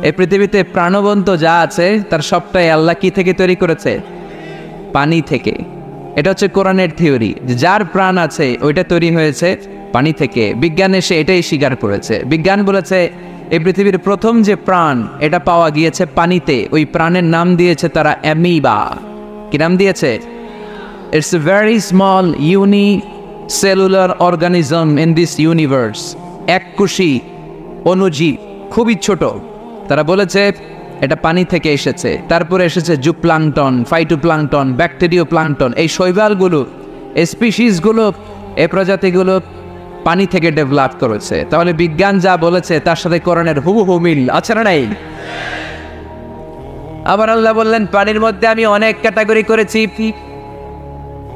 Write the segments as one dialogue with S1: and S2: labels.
S1: এই পৃথিবীতে প্রাণবন্ত যা আছে তার সবটাই আল্লাহ কি থেকে তৈরি করেছে? পানি থেকে। এটা হচ্ছে কোরআনের থিওরি, যার প্রাণ আছে ওইটা তৈরি হয়েছে পানি থেকে। বিজ্ঞান এসে এটাই স্বীকার করেছে। বিজ্ঞান বলেছে এই পৃথিবীর প্রথম যে প্রাণ এটা পাওয়া গিয়েছে পানিতে। ওই প্রাণের নাম দিয়েছে তারা অ্যামিবা। কি নাম দিয়েছে? It's a very small unicellular organism in this universe. এককোষী অণুজীব, খুবই ছোট। তারা বলেছে এটা পানি থেকে এসেছে। তারপরে এসেছে জুপ্লাঙ্কটন, ফাইটোপ্লাঙ্কটন, ব্যাকটেরিও প্লাঙ্কটন। এই শৈবালগুলো, এই স্পিসিসগুলো, এই প্রজাতিগুলো পানি থেকে ডেভেলপ করেছে। তাহলে বিজ্ঞান যা বলেছে তার সাথে কোরআনের হুবহু মিল আছে না নাই? আবার আল্লাহ বললেন পানির মধ্যে আমি অনেক ক্যাটাগরি করেছি।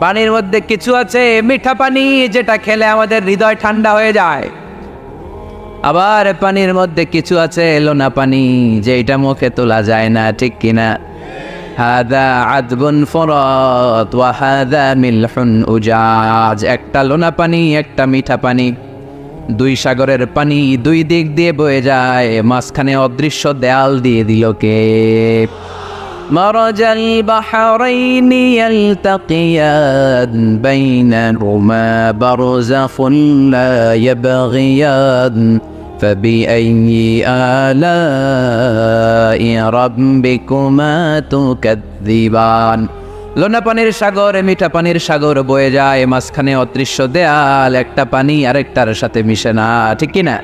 S1: পানির মধ্যে কিছু আছে মিঠা পানি, যেটা খেলে আমাদের হৃদয় ঠান্ডা হয়ে যায়। আবার পানির মধ্যে কিছু আছে লোনা পানি, যেটা মুখে তোলা যায় না, ঠিক কিনা? হাদা আযবুন ফুরাত ওয়া হাদা মিলহুন উজাজ। একটা লোনা পানি, একটা মিঠা পানি। দুই সাগরের পানি দুই দিক দিয়ে বয়ে যায়, মাঝখানে অদৃশ্য দেয়াল দিয়ে দিল কে? মারাজাল বাহরাইনি ইয়ালতাকিয়ান বাইনাহুমা বারযাখুন লা ইয়াবগিয়ান ফাবিআইয়ি আলাই রাব্বিকুমা তুকাযযিবান। লোনা পানির সাগর, মিঠা পানির সাগর বয়ে যায়, মাঝখানে অদৃশ্য দেয়াল। একটা পানি আরেকটার সাথে মিশে না, ঠিক কিনা?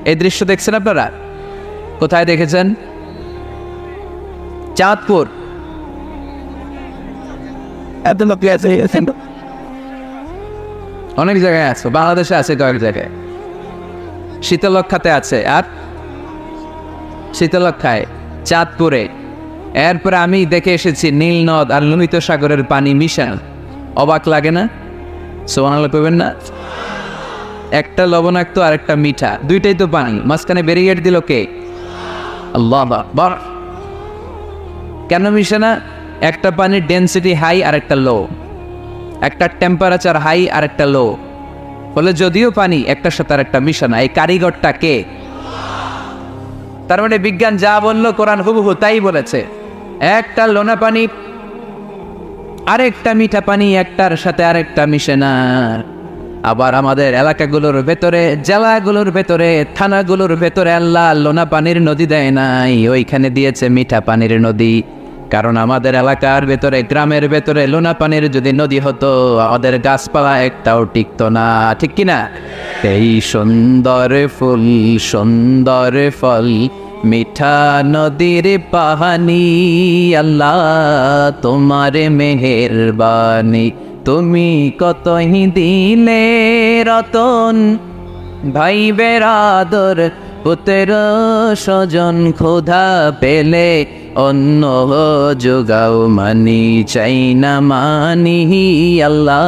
S1: এই দৃশ্য দেখছেন আপনারা? কোথায় দেখেছেন? চাঁদপুর। অনেক জায়গায় আছে, বাংলাদেশে আছে কয়েক জায়গায়। শীতলক্ষাতে আছে, আর শীতলক্ষায়, চাঁদপুরে। এরপরে আমি দেখে এসেছি নীল নদ আর লোহিত সাগরের পানি মিশান। অবাক লাগে না? সুবহানাল্লাহ কইবেন না? একটা লবণাক্ত আর একটা মিঠা, দুইটাই তো পানি, মাঝখানে ব্যারিকেড দিল কে? আল্লাহু আকবার। কেন মিশে না? একটা পানির ডেনসিটি হাই আর একটা লো, একটা টেম্পারেচার হাই আর একটা লো। বলে যদিও পানি, একটার সাথে আর একটা মিশে না। এই কারিগরটা কে? তার মানে বিজ্ঞান যা বললো কোরআন হুবহু তাই বলেছে। একটা লোনা পানি আরেকটা মিঠা পানি, একটার সাথে আরেকটা মিশে না। আবার আমাদের এলাকাগুলোর ভেতরে, জেলাগুলোর ভেতরে, থানাগুলোর ভেতরে আল্লাহ লোনা পানির নদী দেয় নাই, ওইখানে দিয়েছে মিঠা পানির নদী। কারণ আমাদের এলাকার ভেতরে, গ্রামের ভেতরে লোনা পানির যদি নদী হতো, আমাদের গাছপালা একটাও টিকতো না, ঠিক কিনা? এই সুন্দর ফুল, সুন্দর ফল, মিঠা নদীর পাহানি, আল্লাহ তোমার মেহেরবানি। তুমি কতই দিলে রতন, ভাই বেরাদর, পুত্র স্বজন, ক্ষুধা পেলে অন্য যোগাও, মানি চাই না মানি, আল্লাহ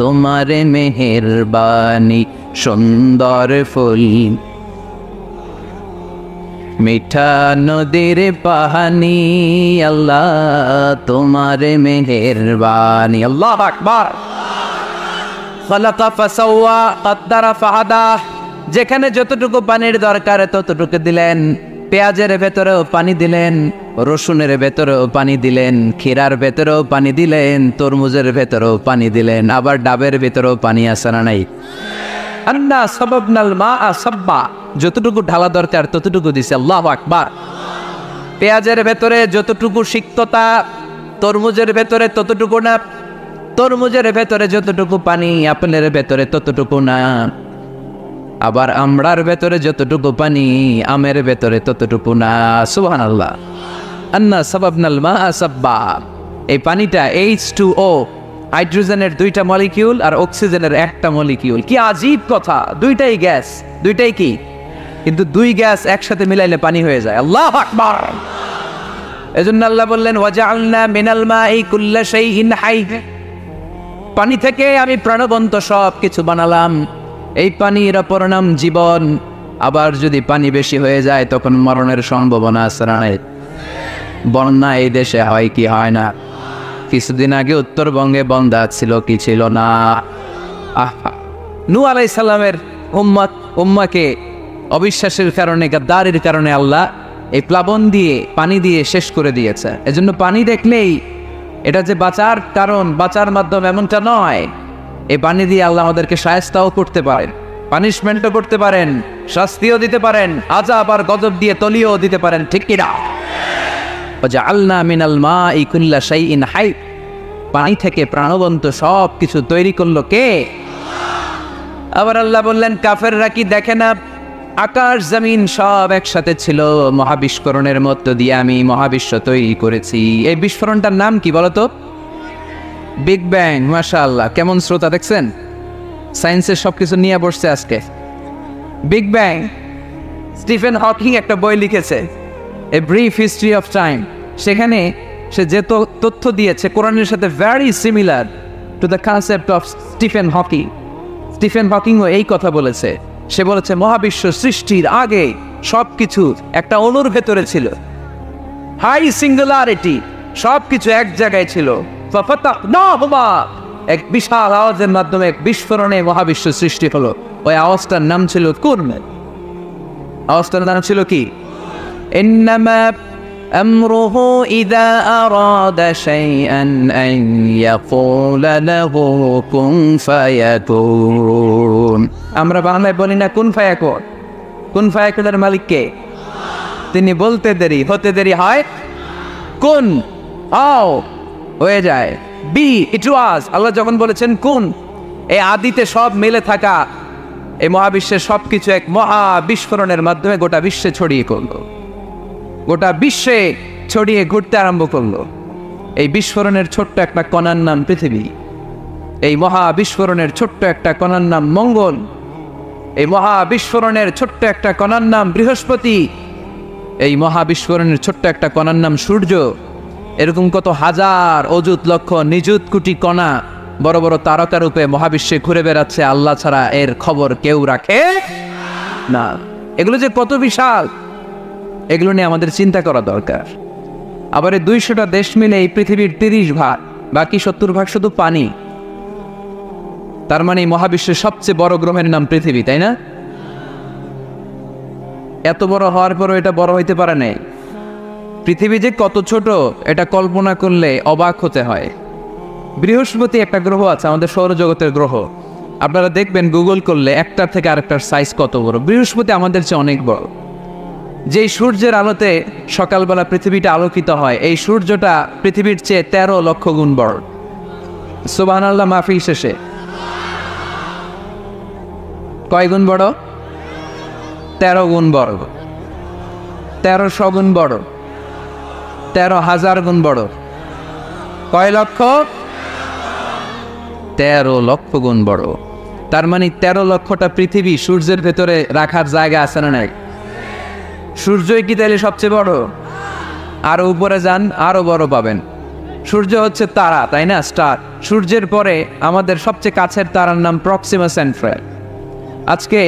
S1: তোমার মেহেরবানি। সুন্দর ফুল, মিঠা নদীর পাহানি, আল্লাহ তোমার মেহেরবানি। আল্লাহু আকবার। খালাকা ফাসাওয়া কদ্দারা ফাহাদা। যেখানে যতটুকু পানির দরকার ততটুকু দিলেন। পেঁয়াজের ভেতরেও পানি দিলেন, রসুনের ভেতরেও পানি দিলেন, ক্ষীরার ভেতরেও পানি দিলেন, তরমুজের ভেতরেও পানি দিলেন। আবার ডাবের ভেতরেও পানি আছে না নাই? আন্না সাবাবনাল মাআ সাব্বা। যতটুকু ঢালা দরকার ততটুকু দিছে। আল্লাহু আকবার। পেঁয়াজের ভেতরে যতটুকু সিক্ততা, তরমুজের ভেতরে ততটুকু না। তরমুজের ভেতরে যতটুকু পানি, আপেলের ভেতরে ততটুকু না। আবার আমড়ার ভেতরে যতটুকু পানি, আমের ভেতরে ততটুকু না। সুবহানাল্লাহ। আন্না সাবাবনাল মাআ সাব্বা। এই পানিটা H2O, হাইড্রোজেনের দুইটা মলিকিউল আর অক্সিজেনের একটা মলিকিউল। কি আজীব কথা! দুইটাই গ্যাস, দুইটাই কি? কিন্তু দুই গ্যাস একসাথে মিলাইলে পানি হয়ে যায়। আল্লাহু আকবার। এজন্য আল্লাহ বললেন ওয়াজআলনা মিনাল মাই কুল্লা শাইইন হাই। পানি থেকে আমি প্রাণবন্ত সব কিছু বানালাম। এই পানির অপর নাম জীবন। আবার যদি পানি বেশি হয়ে যায় তখন মরণের সম্ভাবনা আছে না? বন্যা এই দেশে হয় কি হয় না? কিছুদিন আগে উত্তরবঙ্গে বন্যা ছিল কি ছিল না? নূহ আলাইহিস সালামের উম্মাকে অবিশ্বাসের কারণে, গাদ্দারির কারণে আল্লাহ এই প্লাবন দিয়ে, পানি দিয়ে শেষ করে দিয়েছে। এজন্য পানি দেখলেই এটা যে বাঁচার কারণ, বাঁচার মাধ্যম এমনটা নয়। এই পানি দিয়ে আল্লাহ আমাদেরকে শায়েস্তাও করতে পারেন, পানিশমেন্টও করতে পারেন, শাস্তিও দিতে পারেন, আযাব আর গজব দিয়ে তলিয়েও দিতে পারেন, ঠিক কিনা? ওয়াজআলনা মিনাল মাই কুল্লা শাইইন হাই, পানি থেকে প্রাণবন্ত সব কিছু তৈরি করলো কে? আবার আল্লাহ বললেন, কাফেররা কি দেখে না আকাশ জমিন সব একসাথে ছিল, মহাবিস্ফোরণের মধ্য দিয়ে আমি মহাবিশ্ব তৈরি করেছি। এই বিস্ফোরণটার নাম কি বলতো? Big bang. মাশাআল্লাহ, কেমন শ্রোতা দেখছেন? সায়েন্সের সবকিছু নিয়ে বসছে আজকে। বিগ ব্যাং, স্টিফেন হকিং একটা বই লিখেছে, a brief history of time. সেখানে সে যে তথ্য দিয়েছে কোরআনের সাথে very similar to the concept of Stephen Hawking. Stephen হকিংও এই কথা বলেছে। সে বলেছে মহাবিশ্ব সৃষ্টির আগে সবকিছু একটা অণুর ভেতরে ছিল, হাই সিঙ্গুলারিটি, সবকিছু এক জায়গায় ছিল। এক বিশাল আওয়াজের মাধ্যমে এক বিস্ফোরণে মহাবিশ্ব সৃষ্টি হলো। ওই আওয়াজটার নাম ছিল কুন। আওয়াজটার নাম ছিল কি? ইন্নামা আমরুহু ইযা আরাদা শাইআন আন ইয়াকুলা লাহু কুন ফায়াকুন। আমরা বাংলায় বলি না কুন ফায়াকুন? কুন ফায়াকুনের মালিক কে? তিনি বলতে দেরি হতে দেরি হয়, কুন আও হয়ে যায়, বি ইট ওয়াজ। আল্লাহ যখন বলেছেন কুন, এই আদিতে সব মিলে থাকা এই মহাবিশ্বের সবকিছু এক মহা বিস্ফোরণের মাধ্যমে গোটা বিশ্বে ছড়িয়ে পড়লো, গোটা বিশ্বে ছড়িয়ে ঘুরতে আরম্ভ করলো। এই বিস্ফোরণের ছোট্ট একটা কণার নাম পৃথিবী, এই মহা বিস্ফোরণের ছোট্ট একটা কণার নাম মঙ্গল, এই মহা বিস্ফোরণের ছোট্ট একটা কণার নাম বৃহস্পতি, এই মহা বিস্ফোরণের ছোট্ট একটা কণার নাম সূর্য। এরকম কত হাজার, অযুত, লক্ষ, নিযুত কোটি কণা বড় বড় তারকা রূপে মহাবিশ্বে ঘুরে বেড়াচ্ছে। আল্লাহ ছাড়া এর খবর কেউ রাখে না। এগুলো যে কত বিশাল, এগুলো নিয়ে আমাদের চিন্তা করা দরকার। আবার এই 200টা দেশ মিলে এই পৃথিবীর 30 ভাগ, বাকি 70 ভাগ শুধু পানি। তার মানে মহাবিশ্বের সবচেয়ে বড় গ্রহের নাম পৃথিবী, তাই না? এত বড় হওয়ার পরও এটা বড় হইতে পারে নাই। পৃথিবী যে কত ছোট এটা কল্পনা করলে অবাক হতে হয়। বৃহস্পতি একটা গ্রহ আছে, আমাদের সৌরজগতের গ্রহ। আপনারা দেখবেন গুগল করলে একটার থেকে আরেকটার সাইজ কত বড়। বৃহস্পতি আমাদের চেয়ে অনেক বড়। যেই সূর্যের আলোতে সকালবেলা পৃথিবীটা আলোকিত হয়, এই সূর্যটা পৃথিবীর চেয়ে 13 লক্ষ গুণ বড়। সুবহানাল্লাহ মাহফিল শেষে কয় গুণ বড়? 13 গুণ বড়, 1300 গুণ বড়, 13,000 গুণ বড়। কয় লক্ষ? 13 লক্ষ গুণ বড়। তার মানে 13 লক্ষটা পৃথিবী সূর্যের ভেতরে রাখার জায়গা আছে না নাই? সূর্যই কি তাহলে সবচেয়ে বড়? আরো উপরে যান, আরো বড় পাবেন। সূর্য হচ্ছে তারা, তাই না? স্টার। সূর্যের পরে আমাদের সবচেয়ে কাছের তারার নাম প্রক্সিমা সেন্ট্রাই। আজকে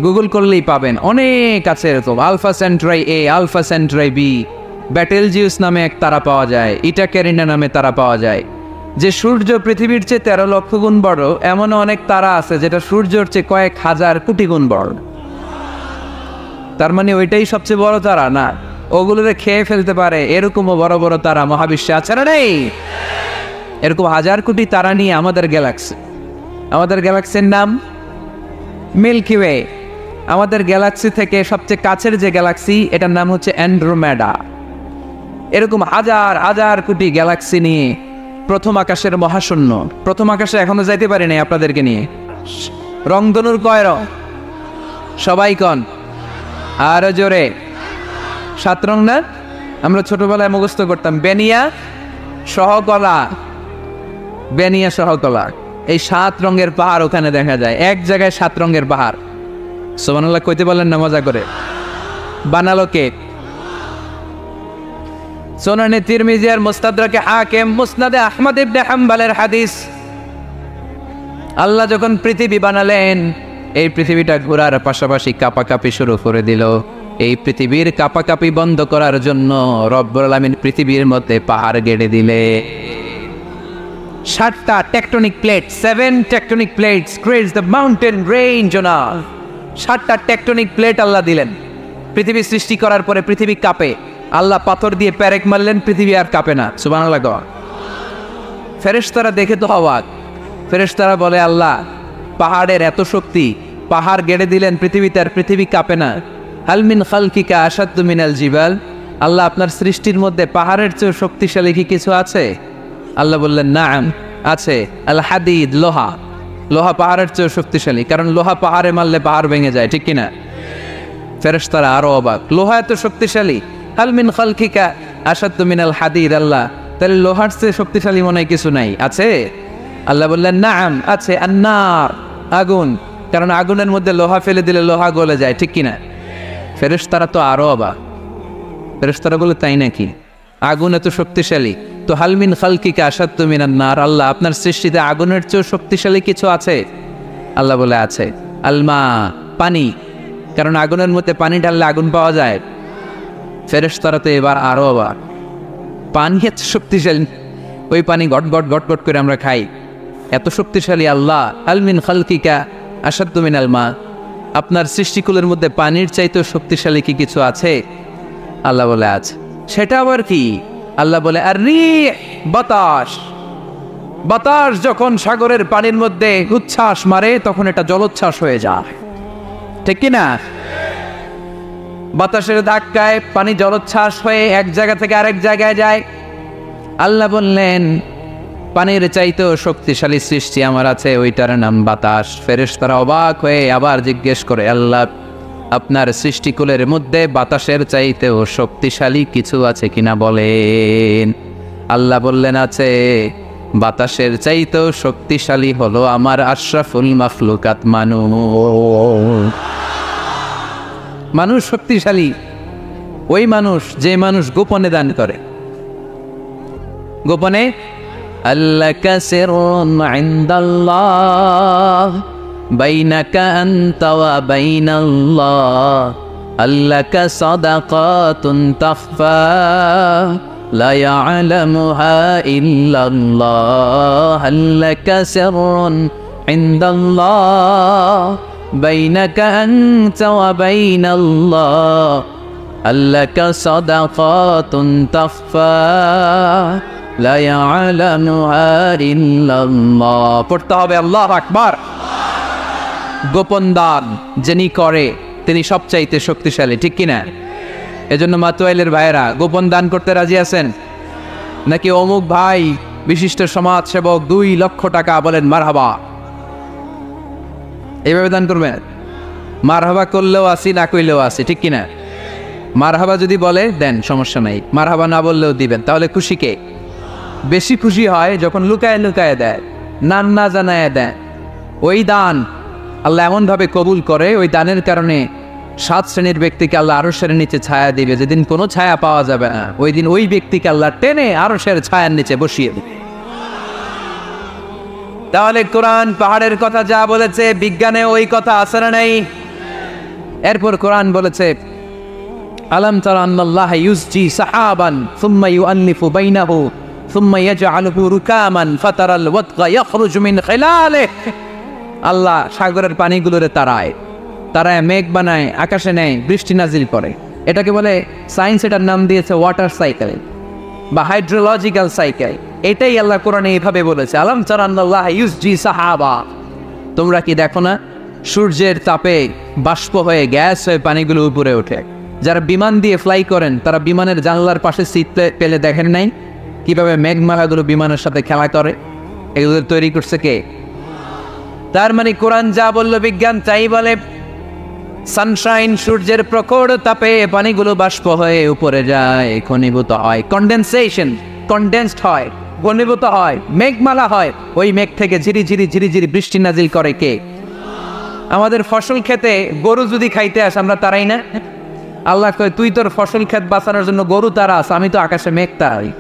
S1: গুগল করলেই পাবেন, অনেক আছে এরকম। আলফা সেন্ট্রাই এ, আলফা সেন্ট্রাই বি, ব্যাটেলজিউস নামে এক তারা পাওয়া যায়, ইটা ক্যারিনা নামে তারা পাওয়া যায়। যে সূর্য পৃথিবীর চেয়ে 13 লক্ষ গুণ বড়, এমন অনেক তারা আছে যেটা সূর্যের চেয়ে কয়েক হাজার কোটি গুণ বড়। তার মানে ওইটাই সবচেয়ে বড় তারা না, ওগুলোরে খেয়ে ফেলতে পারে এরকমও বড় বড় তারা মহাবিশ্বে আছে না নেই? এরকম হাজার কোটি তারা নিয়ে আমাদের গ্যালাক্সি। আমাদের গ্যালাক্সির নাম মিল্কি ওয়ে। আমাদের গ্যালাক্সি থেকে সবচেয়ে কাছের যে গ্যালাক্সি, এটার নাম হচ্ছে অ্যান্ড্রোমেডা। এরকম হাজার হাজার কোটি গ্যালাক্সি নিয়ে প্রথম আকাশের মহাশূন্য। প্রথম আকাশে এখনো যাইতে পারি নাই আপনাদেরকে নিয়ে। রংধনুর কয় রং? সবাই কন আরো জোরে। 7 রং না? আমরা ছোটবেলায় মুখস্থ করতাম, বেনিয়া সহকলা, বেনিয়া সহকলা। এই 7 রঙের পাহাড় ওখানে দেখা যায়, এক জায়গায় 7 রঙের পাহাড়। সুবহানাল্লাহ কইতে বললেন না মজা করে? বানালো কে? সুনানে তিরমিজি আর মুস্তাদরাকে হাকিম, মুসনাদে আহমদ ইবনে হাম্বলের হাদিস। আল্লাহ যখন পৃথিবী বানালেন, এই পৃথিবীটা ঘোরার পাশাপাশি কাঁপাকাঁপি শুরু করে দিল। এই পৃথিবীর কাঁপাকাঁপি বন্ধ করার জন্য রব্বুল আলামিন পৃথিবীর মধ্যে পাহাড় গেড়ে দিলে। 7টা tectonic plate, 7 tectonic plates creates the mountain range on earth. 7টা টেকটনিক প্লেট আল্লাহ দিলেন। পৃথিবী সৃষ্টি করার পরে পৃথিবী কাঁপে, আল্লাহ পাথর দিয়ে প্যারেক মারলেন, পৃথিবী আর কাঁপে না। সুবহানাল্লাহ। ফেরেশতারা দেখে তো অবাক। ফেরেশতারা বলে, আল্লাহ পাহাড়ের এত শক্তি, পাহাড় গেড়ে দিলেন পৃথিবীতে, আর পৃথিবী কাঁপে না। হাল মিন খালকিকা আশাদ্দু মিনাল জিবাল, আল্লাহ আপনার সৃষ্টির মধ্যে পাহাড়ের চেয়ে শক্তিশালী কি কিছু আছে? আল্লাহ বললেন, নাম আছে। আল হাদিদ, লোহা। লোহা পাহাড়ের চেয়ে শক্তিশালী, কারণ লোহা পাহাড়ে মারলে পাহাড় ভেঙে যায়, ঠিক কিনা? ফেরেশতারা আরো অবাক, লোহা এত শক্তিশালী। হাল মিন খালকিকা আশাদ্দু মিনাল হাদিদ, আল্লাহ তাহলে লোহার চেয়ে শক্তিশালী মনে হয় কিছু নাই, আছে? আল্লাহ বললেন, নাম আছে। আন্নার, আগুন, কারণ আগুনের মধ্যে লোহা ফেলে দিলে লোহা গলে যায়, ঠিক কিনা? ফেরেশতারা তো আরো অবাক। ফেরেশতারা বলে, তাই নাকি? আগুন এত শক্তিশালী, তো হাল মিন খালকিকা আশাদ্দু মিনান নার, আল্লাহ আপনার সৃষ্টিতে আগুনের চেয়ে শক্তিশালী কিছু আছে? আল্লাহ বলে, আছে। আলমা, পানি, কারণ আগুনের মধ্যে পানি ঢাললে আগুন পাওয়া যায়। ফেরেশতারা তো এবার আরো অবাক, পানি এত শক্তিশালী, ওই পানি গট গট গট গট করে আমরা খাই, এত শক্তিশালী আল্লাহ। হাল মিন খালকিকা আশাদ্দু মিনাল মা, আপনার সৃষ্টিকুলের মধ্যে পানির চাইতেও শক্তিশালী কি কিছু আছে? আল্লাহ বলে, আছে। সেটা আবার কি? আল্লাহ বলে, আর রিহ, বাতাস। বাতাস যখন সাগরের পানির মধ্যে উচ্ছ্বাস মারে তখন এটা জলোচ্ছ্বাস হয়ে যায়, ঠিক কিনা? বাতাসের ধাক্কায় পানি জলোচ্ছ্বাস হয়ে এক জায়গা থেকে আরেক জায়গায় যায়। আল্লাহ বললেন, পানির চাইতেও শক্তিশালী সৃষ্টি আমার আছে, ওইটার নাম বাতাস। ফেরেশতারা অবাক হয়ে আবার জিজ্ঞেস করে, আল্লাহ আপনার সৃষ্টিকুলের মধ্যে বাতাসের চাইতেও শক্তিশালী কিছু আছে কিনা বলেন। আল্লাহ বললেন, আছে। বাতাসের চাইতেও শক্তিশালী হলো আমার আশরাফুল মাখলুকাত মানুষ। মানুষ শক্তিশালী, ওই মানুষ যে মানুষ গোপনে দান করে। গোপনে, আল্লাকা সিররুন ইনদাল্লাহ বাইনাকা আনতা ওয়া বাইনাল্লাহ, আল্লাকা সাদাকাতুন তাখফা লা ইয়ালামুহা ইল্লাল্লাহ, আল্লাকা সিররুন ইনদাল্লাহ বাইনাকা আনতা ওয়া বাইনাল্লাহ, আল্লাকা সাদাকাতুন তাখফা লা ইয়ালামুহা ইল্লাল্লাহ। পড়তে হবে আল্লাহু আকবার। গোপন দান যিনি করে তিনি সবচাইতে শক্তিশালী, ঠিক কিনা? এজন্য মাতুয়াইলের ভাইয়েরা, গোপন দান করতে রাজি আছেন নাকি? অমুক ভাই বিশিষ্ট সমাজ সেবক 2 লক্ষ টাকা, বলেন মারহাবা। এইভাবে দান করবেন। মারহাবা করলেও আসি, না কইলেও আসি, ঠিক কিনা? মারহাবা যদি বলে দেন, সমস্যা নাই। মারহাবা না বললেও দিবেন। তাহলে খুশি কে? বেশি খুশি হয় যখন লুকায় লুকায় দেয়, নাম না জানায় দেয়। ওই দান আল্লাহ এমন ভাবে কবুল করে, ওই দানের কারণে 7 শ্রেণীর ব্যক্তিকে আল্লাহ আরশের নিচে ছায়া দিবে। যেদিন কোনো ছায়া পাওয়া যাবে না, ওই দিন ওই ব্যক্তিকে আল্লাহ টেনে আরশের ছায়ার নিচে বসিয়ে দিবে। তাহলে কোরআন পাহাড়ের কথা যা বলেছে, বিজ্ঞানে ওই কথা আছে না নাই? এরপর কোরআন বলেছে, আলাম তারা আন্নাল্লাহা ইউসজি সাহাবান সুম্মা ইউআল্লিফু বাইনাহু সুম্মা ইয়াজআলুহু রুকামান ফাতারাল ওয়াদকা ইয়াখরুজু মিন খিলালিহি, আল্লাহ সাগরের পানিগুলোরে তারায় মেঘ বানায়, আকাশে নেয়, বৃষ্টি নাজিল করে। এটাকে বলে সায়েন্স, এটার নাম দিয়েছে ওয়াটার সাইকেল বা হাইড্রোলজিক্যাল সাইকেল। এটাই আল্লাহ কোরআনে এইভাবে বলেছে, আলাম তারা আন্নাল্লাহা ইউসজি সাহাবা, তোমরা কি দেখো না সূর্যের তাপে বাষ্প হয়ে গ্যাস হয়ে পানিগুলো উপরে ওঠে। যারা বিমান দিয়ে ফ্লাই করেন তারা বিমানের জানলার পাশে সিট পেলে দেখেন নাই কিভাবে মেঘমালাগুলো বিমানের সাথে খেলা করে? এগুলো তৈরি করছে কে? তার মানে কোরআন যা বলল বিজ্ঞান তাই বলে। সানশাইন, সূর্যের প্রখর তাপে পানিগুলো বাষ্প হয়ে উপরে যায়, ঘনীভূত হয়, কন্ডেন্সড হয়, ঘনীভূত হয়, মেঘমালা হয়। ওই মেঘ থেকে ঝিরি ঝিরি ঝিরি ঝিরি বৃষ্টি নাজিল করে কে? আমাদের ফসল খেতে গরু যদি খাইতে আসে আমরা তারাই না? আল্লাহ কয়, তুই তোর ফসল ক্ষেত বাঁচানোর জন্য গরু তারাস, আমি তো আকাশে মেঘ তারাই।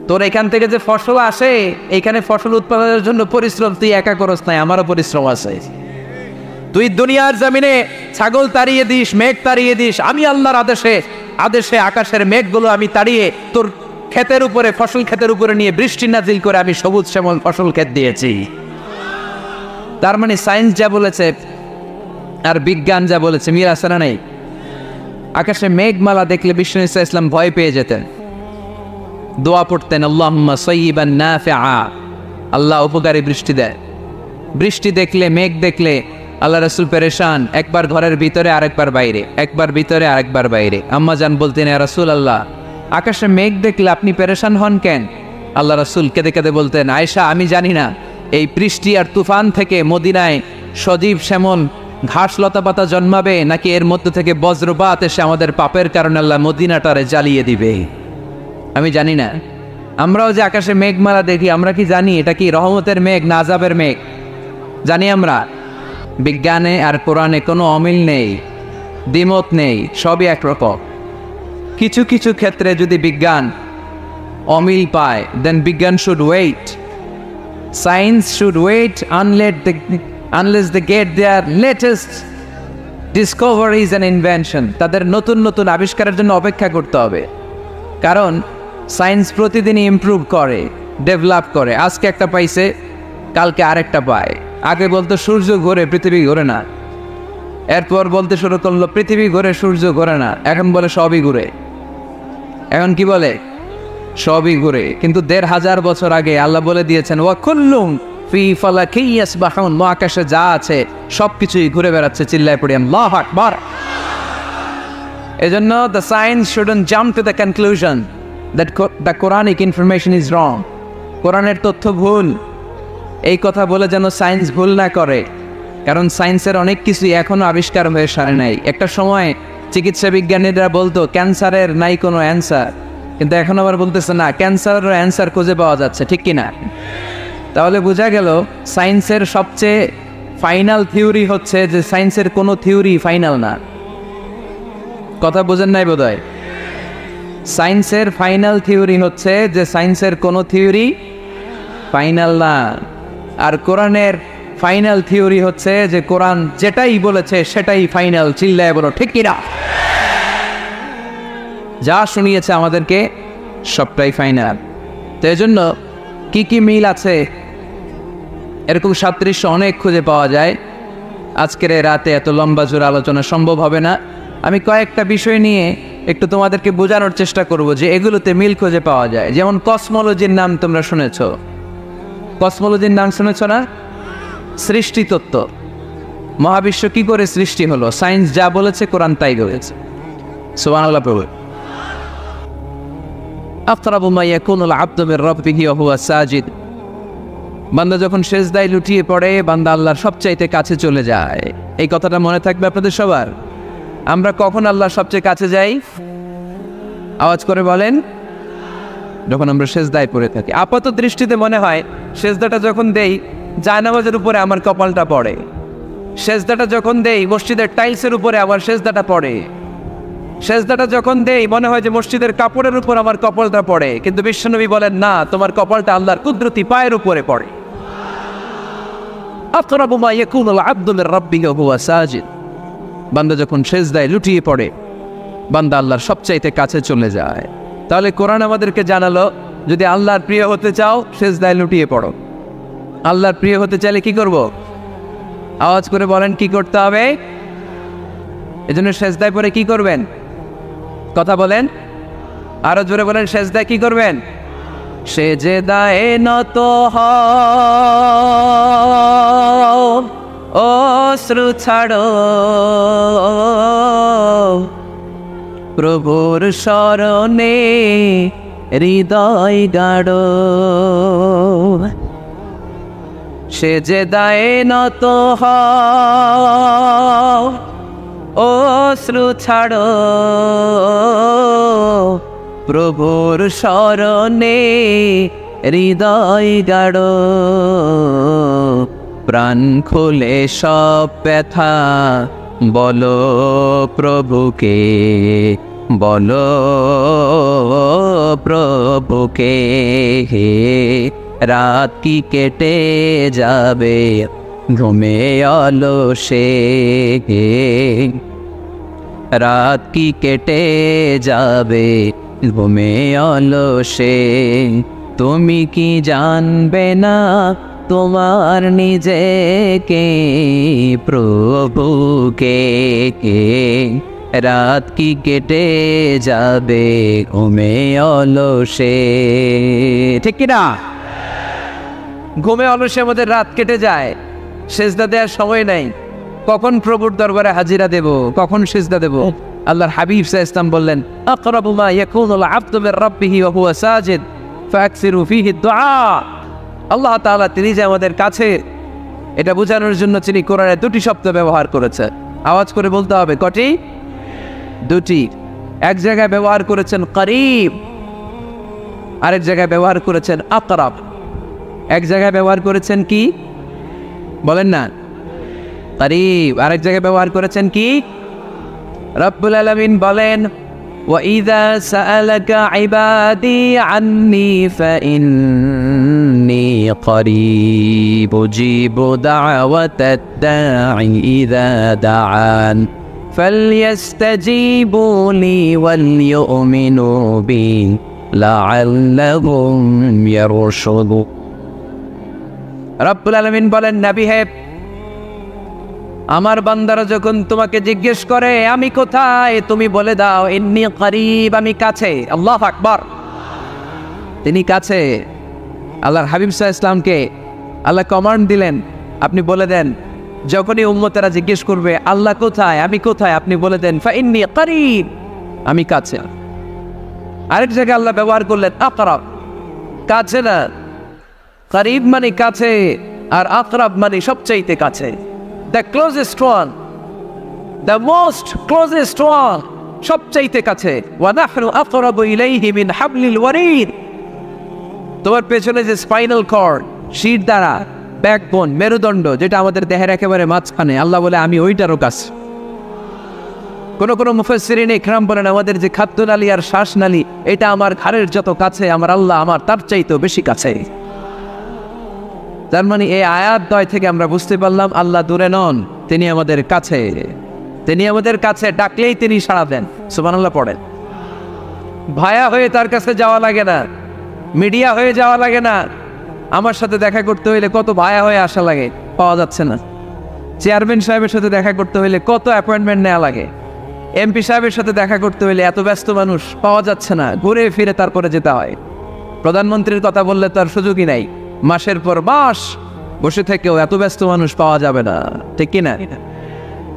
S1: তোর এখান থেকে যে ফসল আসে, এইখানে ফসল উৎপাদনের জন্য পরিশ্রম তুই একা করস নাই, আমারও পরিশ্রম আছে। তুই দুনিয়ার জমিনে ছাগল তাড়িয়ে দিস, মেঘ তাড়িয়ে দিস, আমি আল্লাহর আদেশে আকাশের মেঘগুলো আমি তাড়িয়ে তোর ক্ষেতের উপরে, ফসল ক্ষেতের উপরে নিয়ে বৃষ্টি নাজিল করে আমি সবুজ শ্যামল ফসল ক্ষেত দিয়েছি। তার মানে সায়েন্স যা বলেছে, আর বিজ্ঞান যা বলেছে মিল আছে না নাই? আকাশে মেঘমালা দেখলে বিষ্ণু ইসা ইসলাম ভয় পেয়ে যেতেন, দোয়া পড়তেন আল্লাহুম্মা সাইয়্যিবান নাফিআ, আল্লাহ উপকারী বৃষ্টি দেয়। বৃষ্টি দেখলে, মেঘ দেখলে আল্লাহ রাসূল পেরেশান, একবার ঘরের ভিতরে আরেকবার বাইরে, একবার ভিতরে আরেকবার বাইরে। আম্মা জান বলতেন ইয়া রাসূলুল্লাহ, আকাশে মেঘ দেখলে আপনি পেরেশান হন কেন? আল্লাহ রাসূল কেঁদে কেঁদে বলতেন, আয়েশা আমি জানি না এই বৃষ্টি আর তুফান থেকে মদিনায় সজীব শ্যামল ঘাস লতাপাতা জন্মাবে, নাকি এর মধ্যে থেকে বজ্রপাত এসে আমাদের পাপের কারণে আল্লাহ মদিনাটারে জ্বালিয়ে দিবে, আমি জানি না। আমরাও যে আকাশে মেঘমালা দেখি, আমরা কি জানি এটা কি রহমতের মেঘ না আযাবের মেঘ? জানি আমরা। বিজ্ঞানে আর কোরআনে কোনো অমিল নেই, দ্বিমত নেই, সবই একরকম। কিছু কিছু ক্ষেত্রে যদি বিজ্ঞান অমিল পায়, দেন বিজ্ঞান should wait, science should wait unless they get their latest discoveries and invention, তাদের নতুন নতুন আবিষ্কারের জন্য অপেক্ষা করতে হবে। কারণ সায়েন্স প্রতিদিনই ইমপ্রুভ করে, ডেভেলপ করে। আজকে একটা পাইছে, কালকে আরেকটা পায়। আগে বলতো সূর্য ঘোরে পৃথিবী ঘোরে না, এরপর বলতে শুরু করলো পৃথিবী ঘোরে সূর্য ঘোরে না, এখন বলে সবই ঘুরে। এখন কি বলে? সবই ঘুরে। কিন্তু ১৫০০ বছর আগে আল্লাহ বলে দিয়েছেন ওয়া কুল্লুম ফি ফালাকি ইয়াসবাহুন, মহাকাশে যা আছে সবকিছুই ঘুরে বেড়াচ্ছে। চিল্লায় পড়ি আল্লাহু আকবার। এজন্য the science shouldn't jump to the conclusion that the Quranic information is wrong. কোরআনের তথ্য ভুল, এই কথা বলে যেন সায়েন্স ভুল না করে। কারণ সায়েন্সের অনেক কিছুই এখনো আবিষ্কার হয়ে সারে নাই। একটা সময় চিকিৎসা বিজ্ঞানীরা বলতো ক্যান্সারের নাই কোনো অ্যান্সার, কিন্তু এখন আবার বলতেছে না, ক্যান্সারের অ্যান্সার খুঁজে পাওয়া যাচ্ছে, ঠিক কিনা? তাহলে বোঝা গেল সায়েন্সের সবচেয়ে ফাইনাল থিওরি হচ্ছে যে সায়েন্সের কোনো থিওরি ফাইনাল না। কথা বোঝেন নাই বোধহয়? সায়েন্সের ফাইনাল থিওরি হচ্ছে যে সায়েন্সের কোনো থিওরি ফাইনাল না। আর কোরআনের ফাইনাল থিওরি হচ্ছে যে কোরআন যেটাই বলেছে সেটাই ফাইনাল। চিল্লায় বলো ঠিক কিনা? যা শুনিয়েছে আমাদেরকে সবটাই ফাইনাল। তো এজন্য কি কি মিল আছে, এরকম সাদৃশ্য অনেক খুঁজে পাওয়া যায়। আজকের এই রাতে এত লম্বা জোর আলোচনা সম্ভব হবে না। আমি কয়েকটা বিষয় নিয়ে একটু তোমাদেরকে বোঝানোর চেষ্টা করব যে এগুলোতে মিল খুঁজে পাওয়া যায়। যেমন কসমোলজির নাম তোমরা শুনেছ, কসমোলজির নাম শুনেছ না? সৃষ্টিতত্ত্ব, মহাবিশ্ব কি করে সৃষ্টি হলো, সায়েন্স যা বলেছে কোরআন তাই বলেছে। সুবহানাল্লাহ। প্রভু আফতারাবু মা ইয়াকুনুল আবদু মির রাব্বিহি ওয়া হুয়া সাজিদ, বান্দা যখন সেজদায় লুটিয়ে পড়ে বান্দা আল্লাহর সবচাইতে কাছে চলে যায়। এই কথাটা মনে থাকবে আপনাদের সবার। আমরা কখন আল্লাহর সবচেয়ে কাছে যাই? আওয়াজ করে বলেন। যখন আমরা সেজদায় পড়ে থাকি। আপাত দৃষ্টিতে মনে হয় সেজদাটা যখন দেই জায়নামাজের উপরে আমার কপালটা পড়ে, সেজদাটা যখন দেই মসজিদের টাইলসের উপরে আমার সেজদাটা পড়ে, সেজদাটা যখন দেই মনে হয় যে মসজিদের কাপড়ের উপর আমার কপালটা পড়ে। কিন্তু বিশ্বনবী বলেন না, তোমার কপালটা আল্লাহর কুদরতি পায়ের উপরে পড়ে। আকরাবু মা ইয়াকুনুল আবদু মির রাব্বিহি ওয়া হুয়া সাজিদ, বান্দা যখন সেজদায় লুটিয়ে পড়ে বান্দা আল্লাহর সবচাইতে কাছে চলে যায়। তাহলে কোরআন আমাদেরকে জানালো যদি আল্লাহর প্রিয় হতে চাও সেজদায় লুটিয়ে পড়ো। আল্লাহর প্রিয় হতে চাইলে কি করব? আওয়াজ করে বলেন কি করতে হবে? এজন্য সেজদায় পড়ে কি করবেন? কথা বলেন, আরো জোরে বলেন। সেজদায় কি করবেন? সেজদায় নত হও, অশ্রু ছাড়ো, প্রভুর শরণে হৃদয় গাড়ো। সেজদায় নত হও, অশ্রু ছাড়ো, প্রভুর শরণে হৃদয় গাড়ো। প্রাণ খুলে সব ব্যথা বলো প্রভুকে, বলো প্রভুকে। রাত কি কেটে যাবে ঘুমে অলসে, রাত কি কেটে যাবে ঘুমে অলসে। তুমি কি জানবে না তোমার নিজেকে প্রভুকে কে রাত কি কেটে যাবে ঘুমে অলসে, ঠিক কিনা? ঘুমে অলসে আমাদের রাত কেটে যায়, সেজদা দেওয়ার সময় নাই। কখন প্রভুর দরবারে হাজিরা দেব, কখন সেজদা দেব? আল্লাহর হাবিব সাল্লাল্লাহু আলাইহি ওয়াসাল্লাম বললেন, আকরাবু মা ইয়াকুনুল আবদু মির রাব্বিহি ওয়া হুয়া সাজিদ ফাকসিরু ফীহি দুআ। আল্লাহ তাআলা তিনি যে আমাদের কাছে, এটা বোঝানোর জন্য তিনি কোরআনে দুটি শব্দ ব্যবহার করেছেন। আওয়াজ করে বলতে হবে, কটি? দুটি। এক জায়গায় ব্যবহার করেছেন করিব, আরেক জায়গায় ব্যবহার করেছেন আকরাব। এক জায়গায় ব্যবহার করেছেন কি বলেন না? করিব। আরেক জায়গায় ব্যবহার করেছেন কি? রব্বুল আলামিন বলেন, وَإِذَا سَأَلَكَ عِبَادِي عَنِّي فَإِنِّي قَرِيبٌ أُجِيبُ دَعْوَةَ الدَّاعِ إِذَا دَعَانِ فَلْيَسْتَجِيبُوا لِي وَلْيُؤْمِنُوا بِي لَعَلَّهُمْ يَرْشُدُونَ। রব্বুল আলামিন বলেন, নবী হে, আমার বান্দারা যখন তোমাকে জিজ্ঞেস করে আমি কোথায়, তুমি বলে দাও ইন্নী করিব, আমি কাছে। আল্লাহু আকবার, তিনি কাছে। আল্লাহর হাবিব সাল্লাল্লাহু আলাইহি ওয়াসাল্লামকে আল্লাহ কমান্ড দিলেন, আপনি বলে দেন যখনই উম্মতেরা জিজ্ঞেস করবে আল্লাহ কোথায়, আমি কোথায়, আপনি বলে দেন ফাইন্নী করিব, আমি কাছে। আরেক জায়গায় আল্লাহ ব্যবহার করলেন আকরাব, কাছে না। করিব মানে কাছে, আর আকরাব মানে সবচাইতে কাছে। The closest one, the most closest one, সবচাইতে কাছে। وَنَحْنُ أَقْرَبُ إِلَيْهِ مِنْ حَبْلِ الْوَرِيدِ। তোমার পেছনে যে স্পাইনাল কর্ড, শির দ্বারা, ব্যাকবোন, মেরুদণ্ড, যেটা আমাদের দেহের একেবারে মাঝখানে, আল্লাহ বলে আমি ওইটারও কাছে। কোন কোন মুফাসসিরিন ইকরাম বলেন আমাদের যে খাদ্যনালী আর শ্বাসনালী, এটা আমার ঘাড়ের যত কাছে আমার আল্লাহ আমার তার চাইতেও বেশি কাছে। তার মানে এই আয়াত দ্বয় থেকে আমরা বুঝতে পারলাম আল্লাহ দূরে নন, তিনি আমাদের কাছে। তিনি আমাদের কাছে, ডাকলেই তিনি সাড়া দেন। সুবহানাল্লাহ পড়েন। ভায়া হয়ে তার কাছে যাওয়া লাগে না, মিডিয়া হয়ে যাওয়া লাগে না। আমার সাথে দেখা করতে হইলে কত ভায়া হয়ে আসা লাগে, পাওয়া যাচ্ছে না। চেয়ারম্যান সাহেবের সাথে দেখা করতে হইলে কত অ্যাপয়েন্টমেন্ট নেওয়া লাগে। এমপি সাহেবের সাথে দেখা করতে হইলে এত ব্যস্ত মানুষ, পাওয়া যাচ্ছে না, ঘুরে ফিরে তারপরে যেতে হয়। প্রধানমন্ত্রীর কথা বললে তার সুযোগই নাই, মাসের পর মাস বসে থেকেও এত ব্যস্ত মানুষ পাওয়া যাবে না, ঠিক কিনা?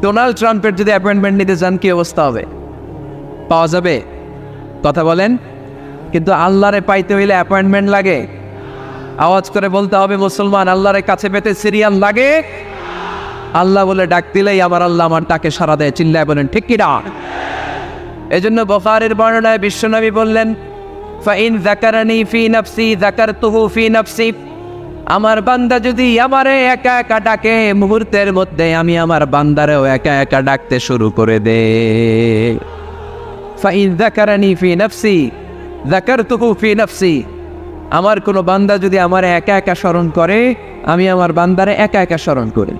S1: ডোনাল্ড ট্রাম্পের যদি অ্যাপয়েন্টমেন্ট নিতে যান কি অবস্থা হবে? পাওয়া যাবে? কথা বলেন। কিন্তু আল্লাহরে পাইতে হইলে অ্যাপয়েন্টমেন্ট লাগে। আওয়াজ করে বলতে হবে মুসলমান, আল্লাহরে কাছে পেতে সিরিয়াল লাগে। আল্লাহ বলে ডাক দিলেই আমার আল্লাহ আমার ডাকে সাড়া দেয়। চিল্লায় বলেন ঠিক কিনা? এজন্য বুখারীর বর্ণনায় বিশ্বনবী বললেন, ফাইন যাকারানি ফি নাফসি যাকারতুহু ফি নাফসি। আমার বান্দা যদি আমারে একা একা ডাকে, মুহূর্তের মধ্যে আমি আমার বান্দারেও একা একা ডাকতে শুরু করে দে। ফাইন যাকারানি ফি নাফসি যাকারতুহু ফি নাফসি। আমার কোনো বান্দা যদি আমারে একা একা স্মরণ করে, আমি আমার বান্দারে একা একা স্মরণ করি।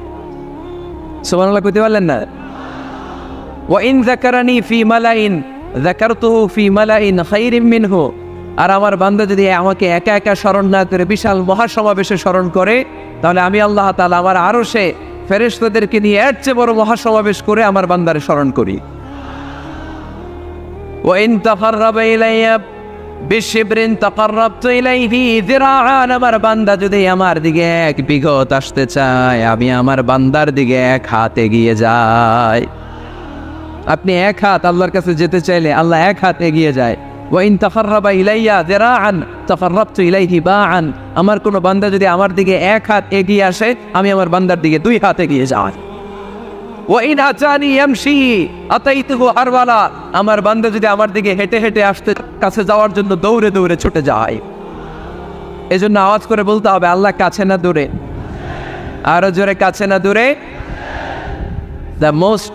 S1: সুবহানাল্লাহ কইতে পারলেন না? ওয়া ইন যাকারানি ফি মালাইন যাকারতুহু ফি মালাইন খায়রিম মিনহু। আর আমার বান্দা যদি আমাকে একা একা স্মরণ না করে বিশাল মহাসমাবেশে স্মরণ করে, তাহলে আমি আল্লাহ তাআলা আমার আরশে ফেরেশতাদেরকে নিয়ে এর চেয়ে বড় মহাসমাবেশ করে আমার বান্দারে স্মরণ করি। ওয়া ইন তাকাররাবা ইলাইয়া বিশিবরিন তাকাররাবতু ইলাইহি যিরাআন। আমার বান্দা যদি আমার দিকে এক বিঘত আসতে চায়, আমি আমার বান্দার দিকে এক হাত এগিয়ে যাই। আপনি এক হাত আল্লাহর কাছে যেতে চাইলে আল্লাহ এক হাত এগিয়ে যায়। ওয়া ইন তাকাররাবা ইলাইয়া যিরাআন তাকাররাবতু ইলাইহি বাআন। আমার কোনো বান্দা যদি আমার দিকে এক হাত এগিয়ে আসে, আমি আমার বান্দার দিকে দুই হাত এগিয়ে যাই। ওয়া ইন আতানি ইয়ামশি আতাইতুহু হারওয়ালা। আমার বান্দা যদি আমার দিকে হেঁটে হেঁটে আসতে, কাছে যাওয়ার জন্য দৌড়ে দৌড়ে ছুটে যায়। এজন্য আওয়াজ করে বলতে হবে আল্লাহ কাছে না দূরে? আরো জোরে, কাছে না দূরে? দ্য মোস্ট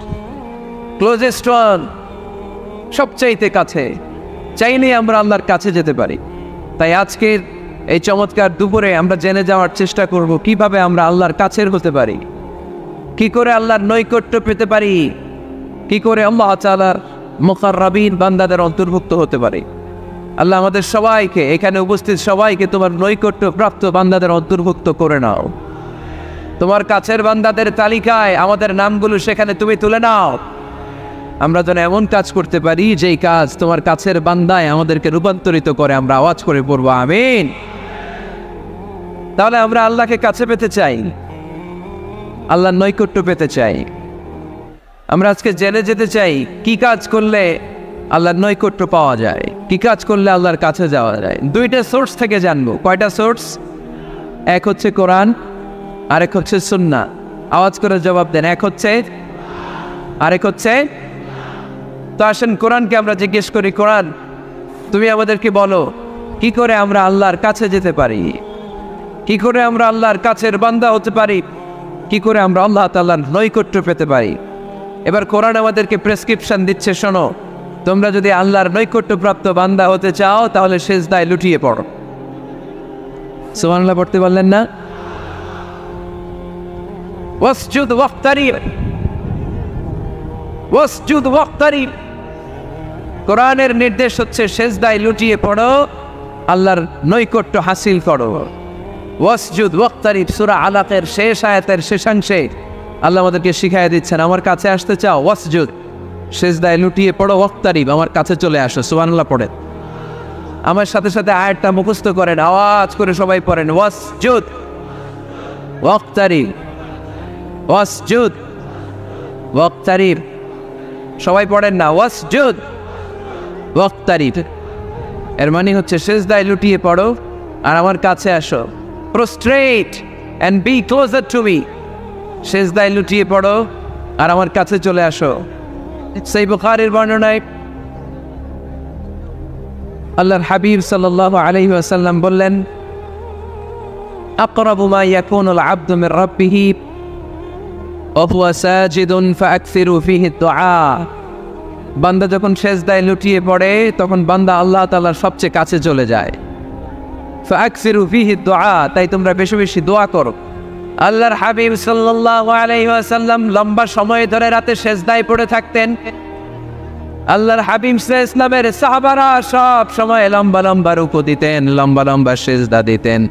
S1: ক্লোজেস্ট ওয়ান, সবচাইতে কাছে। চাইলেই আমরা আল্লাহর কাছে যেতে পারি। তাই আজকের এই চমৎকার দুপুরে আমরা জেনে যাওয়ার চেষ্টা করব কিভাবে আমরা আল্লাহর কাছের হতে পারি, কি করে আল্লাহর নৈকট্য পেতে পারি, কি করে আল্লাহ তাআলার মুকাররাবিন বান্দাদের অন্তর্ভুক্ত হতে পারি। আল্লাহ আমাদের সবাইকে, এখানে উপস্থিত সবাইকে তোমার নৈকট্য প্রাপ্ত বান্দাদের অন্তর্ভুক্ত করে নাও। তোমার কাছের বান্দাদের তালিকায় আমাদের নামগুলো সেখানে তুমি তুলে নাও। আমরা যেন এমন কাজ করতে পারি যেই কাজ তোমার কাছের বান্দায় আমাদেরকে রূপান্তরিত করে আমরা আওয়াজ করে পড়বো আমিন। তাহলে আমরা আল্লাহকে কাছে পেতে চাই, আল্লাহর নৈকট্য পেতে চাই। আমরা আজকে জেনে যেতে চাই কি কাজ করলে আল্লাহর নৈকট্য পাওয়া যায়, কি কাজ করলে আল্লাহর কাছে যাওয়া যায়। দুইটা সোর্স থেকে জানবো। কয়টা সোর্স? এক হচ্ছে কোরআন, আরেক হচ্ছে সুন্নাহ। আওয়াজ করে জবাব দেন। এক হচ্ছে, আরেক হচ্ছে। তো আসেন কোরআনকে আমরা জিজ্ঞেস করি, কোরআন তুমি আমাদেরকে বলো কি করে আমরা আল্লাহর কাছে যেতে পারি, কি করে আমরা আল্লাহর কাছের বান্দা হতে পারি, কি করে আমরা আল্লাহ তাআলার নৈকট্য পেতে পারি। এবার কোরআন আমাদেরকে প্রেসক্রিপশন দিচ্ছে, শোনো, তোমরা যদি আল্লাহর নৈকট্যপ্রাপ্ত বান্দা হতে চাও তাহলে সিজদায় লুটিয়ে পড়ো। সুবহানাল্লাহ পড়তে পারলেন না? ওয়াসজুদ ওয়াক্তারিব, ওয়াসজুদ ওয়াক্তারিব। কোরআনের নির্দেশ হচ্ছে সিজদায় লুটিয়ে পড়ো, আল্লাহর নৈকট্য হাসিল করো। ওয়াসজুদ ওয়াক্তারিব সূরা আলাকের শেষ আয়াতের শেষাংশে আল্লাহ আমাদেরকে শিখাইয়া দিচ্ছেন, আমার কাছে আসতে চাও, ওয়াসজুদ, সিজদায় লুটিয়ে পড়ো, ওয়াক্তারিব, আমার কাছে চলে আসো। সুবহানাল্লাহ পড়েন। আমার সাথে সাথে আয়াতটা মুখস্থ করেন, আওয়াজ করে সবাই পড়েন, ওয়াসজুদ ওয়াক্তারিব, ওয়াসজুদ ওয়াক্তারিব। সবাই পড়েন না, ওয়াসজুদ ওয়াক্তারিব। এর মানে হচ্ছে সিজদায় লুটিয়ে পড়ো আর আমার কাছে আসো। Prostrate and be closer to me. সিজদায় লুটিয়ে পড়ো আর আমার কাছে চলে আসো। সেই বুখারীর বর্ণনায় আল্লাহর হাবিব সাল্লাল্লাহু আলাইহি ওয়াসাল্লাম বললেন, আকরাবু মা ইয়াকুনুল আবদু মির রাব্বিহি ওয়া হুয়া সাজিদুন ফাআকসিরু ফীহি দুআ। বান্দা যখন সিজদায় লুটিয়ে পড়ে তখন বান্দা আল্লাহ তাআলার সবচেয়ে কাছে চলে যায়। ফাআকসিরু ফীহি দুআ, তাই তোমরা বেশি বেশি দোয়া করো। আল্লাহর হাবিব সাল্লাল্লাহু আলাইহি ওয়াসাল্লাম লম্বা সময় ধরে রাতে সিজদায় পড়ে থাকতেন। আল্লাহর হাবিব সাল্লাল্লাহু আলাইহি ওয়াসাল্লামের সাহাবারা সব সময় লম্বা লম্বা রুকু দিতেন, লম্বা লম্বা সিজদা দিতেন।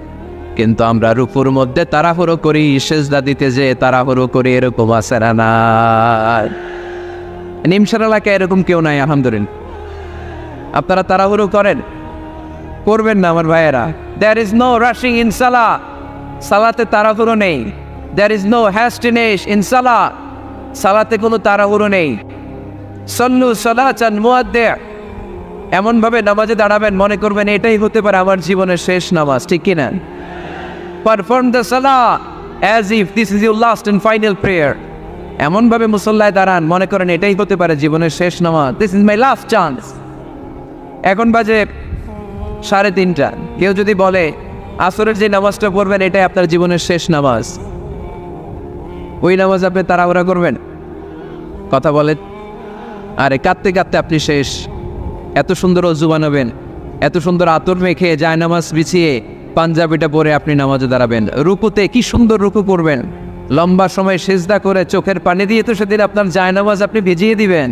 S1: কিন্তু আমরা রুকুর মধ্যে তাড়াহুড়ো করি, সিজদা দিতে যে তাড়াহুড়ো করি, এরকম আছে না? নিমসার এলাকায় এরকম কেউ নাই আলহামদুলিল্লাহ। আপনারা তাড়াহুড়ো করেন? করবেন না আমার ভাইয়েরা। There is no rushing in salah. সালাতে তাড়াহুড়ো নেই। There is no hastiness in salah. সালাতে কোনো তাড়াহুড়ো নেই। সল্লু সালাতান মুআদ্দি'। এমনভাবে নামাজে দাঁড়াবেন মনে করবেন এটাই হতে পারে আমার জীবনের শেষ নামাজ, ঠিক কিনা? Perform the salah as if this is your last and final prayer. এমনভাবে মুসল্লায় দাঁড়ান মনে করেন এটাই হতে পারে জীবনের শেষ নামাজ। This is my last chance. এখন বাজে 3:30। কেউ যদি বলে আসরের যে নামাজটা পড়বেন এটাই আপনার জীবনের শেষ নামাজ, ওই নামাজ আপনি তাড়াহুড়া করবেন? কথা বলেন। আরে কাঁদতে কাঁদতে আপনি শেষ। এত সুন্দর অজু বানাবেন, এত সুন্দর আতর মেখে যায় নামাজ বিছিয়ে পাঞ্জাবিটা পরে আপনি নামাজে দাঁড়াবেন। রুকুতে কি সুন্দর রুকু করবেন, লম্বা সময় সিজদা করে চোখের পানি দিয়ে তো সেদিন আপনার জায়নামাজ আপনি ভিজিয়ে দিবেন,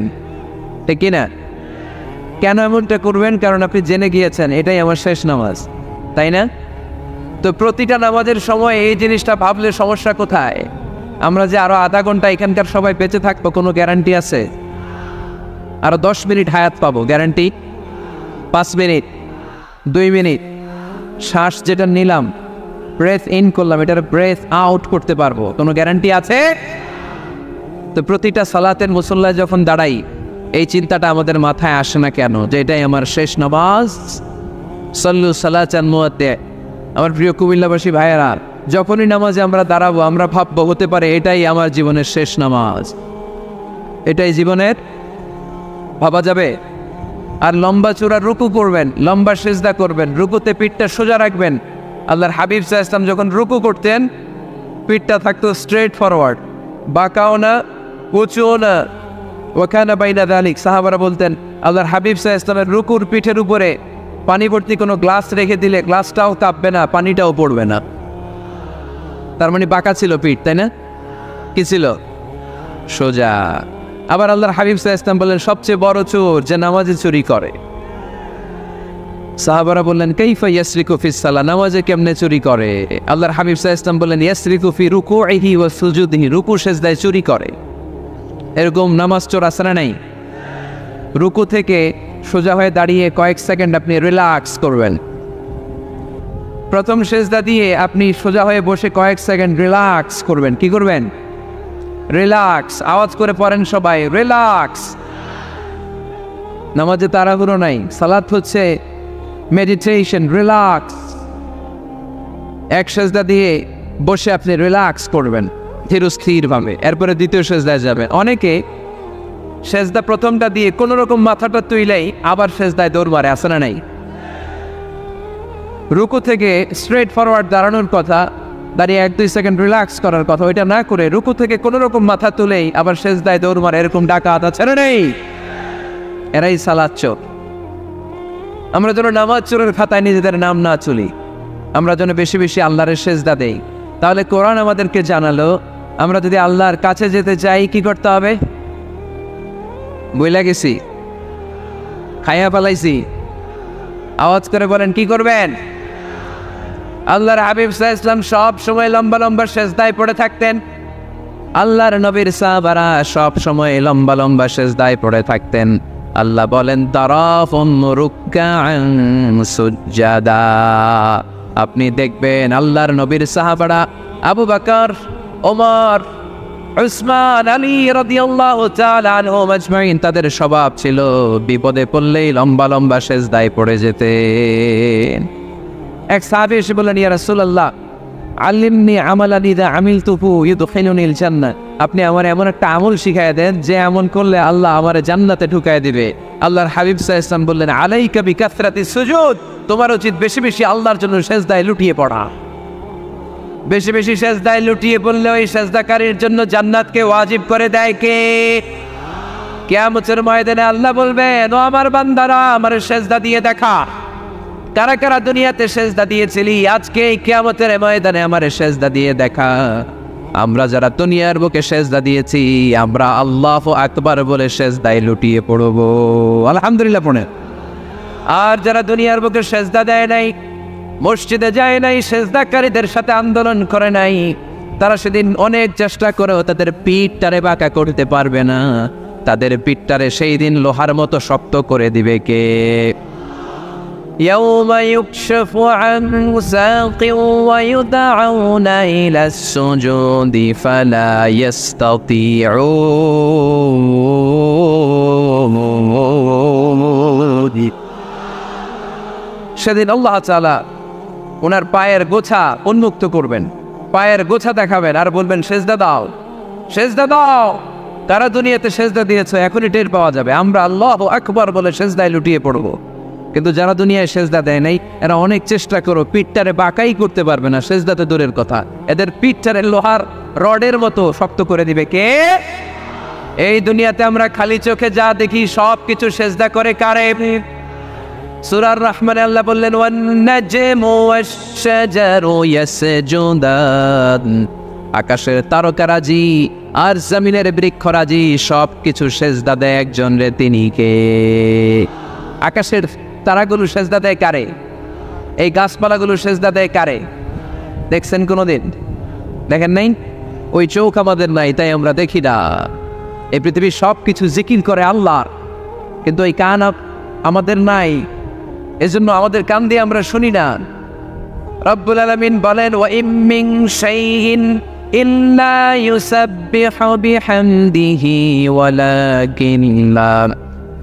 S1: ঠিক কিনা? কেন এমনটা করবেন? কারণ আপনি জেনে গিয়েছেন এটাই আমার শেষ নামাজ, তাই না? তো প্রতিটা নামাজের সময় এই জিনিসটা ভাবলে সমস্যা কোথায়? আমরা যে আরো আধা ঘন্টা এখানকার সবাই বেঁচে থাকবো কোনো গ্যারান্টি আছে? আরো 10 মিনিট হায়াত পাবো, গ্যারান্টি? 5 মিনিট, 2 মিনিট শ্বাস যেটা নিলাম, ব্রেথ ইন করলাম, এটার ব্রেথ আউট করতে পারবো, কোনো গ্যারান্টি আছে? তো প্রতিটা সালাতের মুসল্লায় যখন দাঁড়াই এই চিন্তাটা আমাদের মাথায় আসে না কেন যে এটাই আমার শেষ নামাজ? সল্লু সালাতান মুআদ্দি'। আমার প্রিয় কুমিল্লাবাসী ভাইয়েরা, যখনই নামাজে আমরা দাঁড়াবো আমরা ভাববো হতে পারে এটাই আমার জীবনের শেষ নামাজ, এটাই জীবনের, ভাবা যাবে? আর লম্বা চূড়া রুকু করবেন, লম্বা সিজদা করবেন, রুকুতে পিঠটা সোজা রাখবেন। আল্লাহর হাবিব সাল্লাল্লাহু আলাইহি ওয়াসাল্লাম যখন রুকু করতেন পিঠটা থাকতো স্ট্রেট ফরওয়ার্ড, বাঁকাও না উঁচুও না। ওয়াকানা বাইনা যালিক। সাহাবারা বলতেন আল্লাহর হাবিব সাল্লাল্লাহু আলাইহি ওয়াসাল্লামের রুকুর পিঠের উপরে পানি ভর্তি কোনো গ্লাস রেখে দিলে গ্লাসটাও কাঁপবে না, পানিটাও পড়বে না। তার মানে বাঁকা ছিল পিঠ, তাই না? কি ছিল? সোজা। আবার আল্লাহর হাবিব সাল্লাল্লাহু আলাইহি ওয়াসাল্লাম বললেন সবচেয়ে বড় চোর যে নামাজে চুরি করে। সাহাবারা বললেন কাইফা ইয়াসরিকু ফিস সালাহ, নামাজে কেমনে চুরি করে? আল্লাহর হাবিব সাল্লাল্লাহু আলাইহি ওয়াসাল্লাম বললেন ইয়াসরিকু ফি রুকুইহি ওয়া সুজুদিহি, রুকু সেজদায় চুরি করে। এরকম নামাজ চোর আছে না নাই? রুকু থেকে সোজা হয়ে দাঁড়িয়ে কয়েক সেকেন্ড আপনি রিল্যাক্স করবেন। প্রথম সেজদা দিয়ে আপনি সোজা হয়ে বসে কয়েক সেকেন্ড রিল্যাক্স করবেন। কি করবেন? রিল্যাক্স। আওয়াজ করে পড়েন সবাই, রিল্যাক্স। নামাজে তাড়াহুড়ো নাই, সালাত হচ্ছে মেডিটেশন, রিল্যাক্স। এক সেজদা দিয়ে বসে আপনি রিল্যাক্স করবেন ধীরস্থিরভাবে, এরপরে দ্বিতীয় সেজদায় যাবেন। অনেকে সেজদা প্রথমটা দিয়ে কোনো রকম মাথাটা তুইলেই আবার সেজদায় দৌড় মারে, আছে না নাই? রুকু থেকে স্ট্রেট ফরওয়ার্ড দাঁড়ানোর কথা, দাঁড়িয়ে 1-2 সেকেন্ড রিল্যাক্স করার কথা, ওইটা না করে রুকু থেকে কোনো রকম মাথা তুলেই আবার সেজদায় দৌড় মারে, এরকম ডাকাত আছে না নেই? এরাই সালাত চোর। আমরা যেন নামাজ চোরের খাতায় নিজেদের নাম না চলি, আমরা যেন বেশি বেশি আল্লাহর সেজদা দেই। তাহলে কোরআন আমাদেরকে জানালো আমরা যদি আল্লাহর কাছে যেতে চাই কি করতে হবে? বইলা গেছি, খাইয়া পালাইছি, আওয়াজ করে বলেন কি করবেন? আল্লাহর হাবিব সাল্লাল্লাহু আলাইহি ওয়াসাল্লাম সব সময় লম্বা লম্বা সেজদায় পড়ে থাকতেন। আল্লাহর নবীর সাহাবারা সব সময় লম্বা লম্বা সেজদায় পড়ে থাকতেন। আল্লাহ বলেন তারাফুন রুকআন সুজদা। আপনি দেখবেন আল্লাহর নবীর সাহাবারা আবু বকর, ওমর, উসমান, আলী রাদিয়াল্লাহু তাআলা আনহুম আজমাইন, তাদের স্বভাব ছিল বিপদে পড়লেই লম্বা লম্বা সেজদায় পড়ে যেতেন। এক সাহাবী এসে বললেন ইয়া রাসূলুল্লাহ আল্লিমনি আমালান ইযা আমিলতুহু ইউদখিলুনিল জান্নাহ, আপনি আমার এমন একটা আমল শিখায় দেন যে আমল করলে আল্লাহ আমারে জান্নাতে ঢুকায় দিবে। আল্লাহর হাবিব সাল্লাল্লাহু আলাইহি ওয়াসাল্লাম বললেন আলাইকা বিকাসরাতিস সুজুদ, তোমার উচিত বেশি বেশি আল্লাহর জন্য সেজদায় লুটিয়ে পড়া। বেশি বেশি সেজদায় লুটিয়ে পড়লে ওই সেজদাকারীর জন্য জান্নাতকে ওয়াজিব করে দেয় কে? কিয়ামতের ময়দানে আল্লাহ বলবেন ও আমার বান্দারা আমার সেজদা দিয়ে দেখা, কারা কারা দুনিয়াতে সেজদা দিয়েছিলি, আজকে কিয়ামতের ময়দানে আমার সেজদা দিয়ে দেখা। আমরা যারা দুনিয়ার বুকে সেজদা দিয়েছি আমরা আল্লাহু আকবার বলে সেজদায় লুটিয়ে পড়ব, আলহামদুলিল্লাহ পড়ে। আর যারা দুনিয়ার বুকে সেজদা দেয় নাই, মসজিদে যায় নাই, সেজদাকারীদের সাথে আন্দোলন করে নাই, তারা সেদিন অনেক চেষ্টা করেও তাদের পিঠটারে বাঁকা করতে পারবে না। তাদের পিঠটারে সেই দিন লোহার মতো শক্ত করে দিবে কে? ইয়াউমা ইউকশাফু আন সাকিন ওয়া ইউদআউনা ইলাস সুজুদি ফালা ইস্তাতিউন। সেদিন আল্লাহ তাআলা ওনার পায়ের গোছা উন্মুক্ত করবেন, পায়ের গোছা দেখাবেন আর বলবেন সেজদা দাও, সেজদা দাও। তারা দুনিয়াতে সেজদা দিয়েছে, এখনই টের পাওয়া যাবে। আমরা আল্লাহু আকবার বলে সেজদায় লুটিয়ে পড়ব। কিন্তু যারা দুনিয়ায় সেজদা দেয় নাই এরা অনেক চেষ্টা করো, পিঠটারে বাঁকাই করতে পারবে না, সেজদাতে দূরের কথা, এদের পিঠটারে লোহার রডের মতো শক্ত করে দিবে কে? এই দুনিয়াতে আমরা খালি চোখে যা দেখি সব কিছু সেজদা করে কারে? সূরা রহমানে আল্লাহ বললেন ওয়ান নাজমু ওয়াশ-শাজারু ইয়াসজুদান, আকাশের তারকারাজি আর জমিনের বৃক্ষরাজি সব কিছু সেজদা দেয় একজন রে, তিনি কে? আকাশের তারাগুলো সেজদা দেয় কারে? এই গাছপালাগুলো সেজদা দেয় কারে? দেখছেন কোনোদিন? দেখেন নাই? ওই চোখ আমাদের নাই তাই আমরা দেখি না। এই পৃথিবীর সব কিছু জিকির করে আল্লাহর, কিন্তু এই কান আমাদের নাই, এজন্য আমাদের কান দিয়ে আমরা শুনি না। রব্বুল আলামিন বলেন ওয়া ইম মিন শাইইন ইল্লা ইউসাব্বিহু বিহামদিহি ওয়ালাকিন লা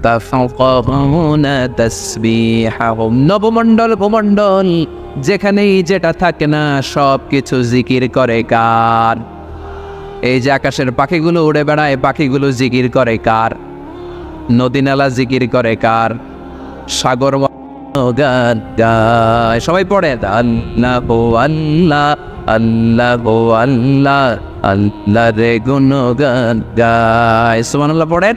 S1: তাফাকাহুনা তাসবিহাহুম। নবমণ্ডল ভূমণ্ডল যেখানেই যেটা থাকে না সব কিছু জিকির করে কার? এই যে আকাশের পাখিগুলো উড়ে বেড়ায়, পাখিগুলো জিকির করে কার? নদী নালা জিকির করে কার? সাগর গান গায়, সবাই পড়ে আল্লাহ আল্লাহ আল্লাহ আল্লাহ আল্লাহ রে গুণগান গায়, সুবহানাল্লাহ পড়েন।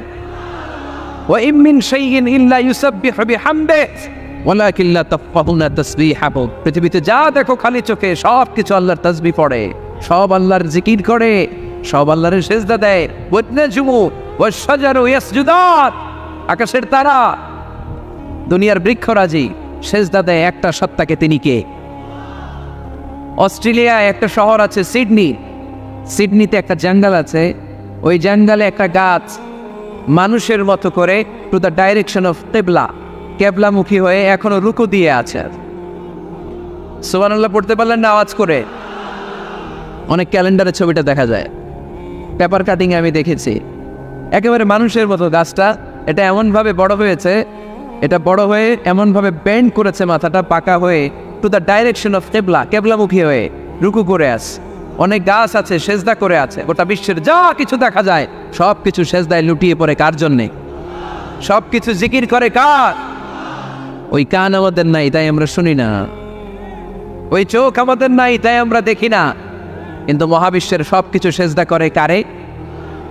S1: ওয়া ইম মিন শাইইন ইল্লা ইউসাব্বিহু বিহামদিহি ওয়ালাকিন লা তাফকাহুনা তাসবিহাহু। পৃথিবীতে যা দেখো খালি চোখে সব কিছু আল্লাহর তাসবিহ পড়ে, সব আল্লাহর জিকির করে, সব আল্লাহর সেজদা দেয়। ওয়ান নাজমু ওয়াশ-শাজারু ইয়াসজুদান, আকাশের তারা, দুনিয়ার বৃক্ষরাজি সেজদা দেয় একটা সত্তাকে, তিনি কে? অস্ট্রেলিয়ায় একটা শহর আছে সিডনি, সিডনিতে একটা জঙ্গল আছে, ওই জঙ্গলে একটা গাছ মানুষের মতো করে টু দ্য ডাইরেকশন অফ কেবলা, কেবলামুখী হয়ে এখনো রুকু দিয়ে আছে। সুবহানাল্লাহ পড়তে পারলেন না আওয়াজ করে? অনেক ক্যালেন্ডারে ছবিটা দেখা যায়, পেপার কাটিংয়ে আমি দেখেছি। একেবারে মানুষের মতো গাছটা, এটা এমনভাবে বড় হয়েছে, এটা বড় হয়ে এমনভাবে বেন্ড করেছে মাথাটা, পাকা হয়ে টু দ্য ডাইরেকশন অফ কেবলা, কেবলামুখী হয়ে রুকু করে আছে। অনেক গাছ আছে সেজদা করে আছে, গোটা বিশ্বের যা কিছু দেখা যায় সব কিছু সেজদায় লুটিয়ে পড়ে কার জন্যে? সব কিছু জিকির করে কার? ওই কান আমাদের নাই তাই আমরা শুনি না, ওই চোখ আমাদের নাই তাই আমরা দেখি না, কিন্তু মহাবিশ্বের সব কিছু সেজদা করে কারে?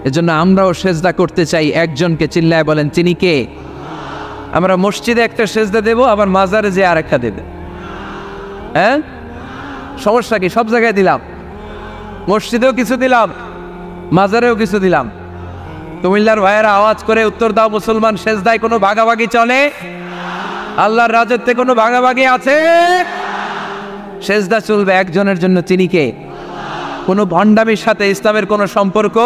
S1: এজন্য আমরাও সেজদা করতে চাই একজনকে। চিল্লায় বলেন তিনি কে? আমরা মসজিদে একটা সেজদা দেব, আবার মাজারে যে আর একটা দেবে। হ্যাঁ, সমস্যা কি? সব জায়গায় দিলাম, মসজিদেও কিছু দিলাম, মাজারেও কিছু দিলাম। কুমিল্লার ভাইয়েরা আওয়াজ করে উত্তর দাও, মুসলমান সেজদায় কোনো ভাগাভাগি চলে? আল্লাহর রাজত্বে কোনো ভাগাভাগি আছে? সেজদা চলবে একজনের জন্য, তিনি কে? কোনো ভণ্ডামির সাথে ইসলামের কোনো সম্পর্ক,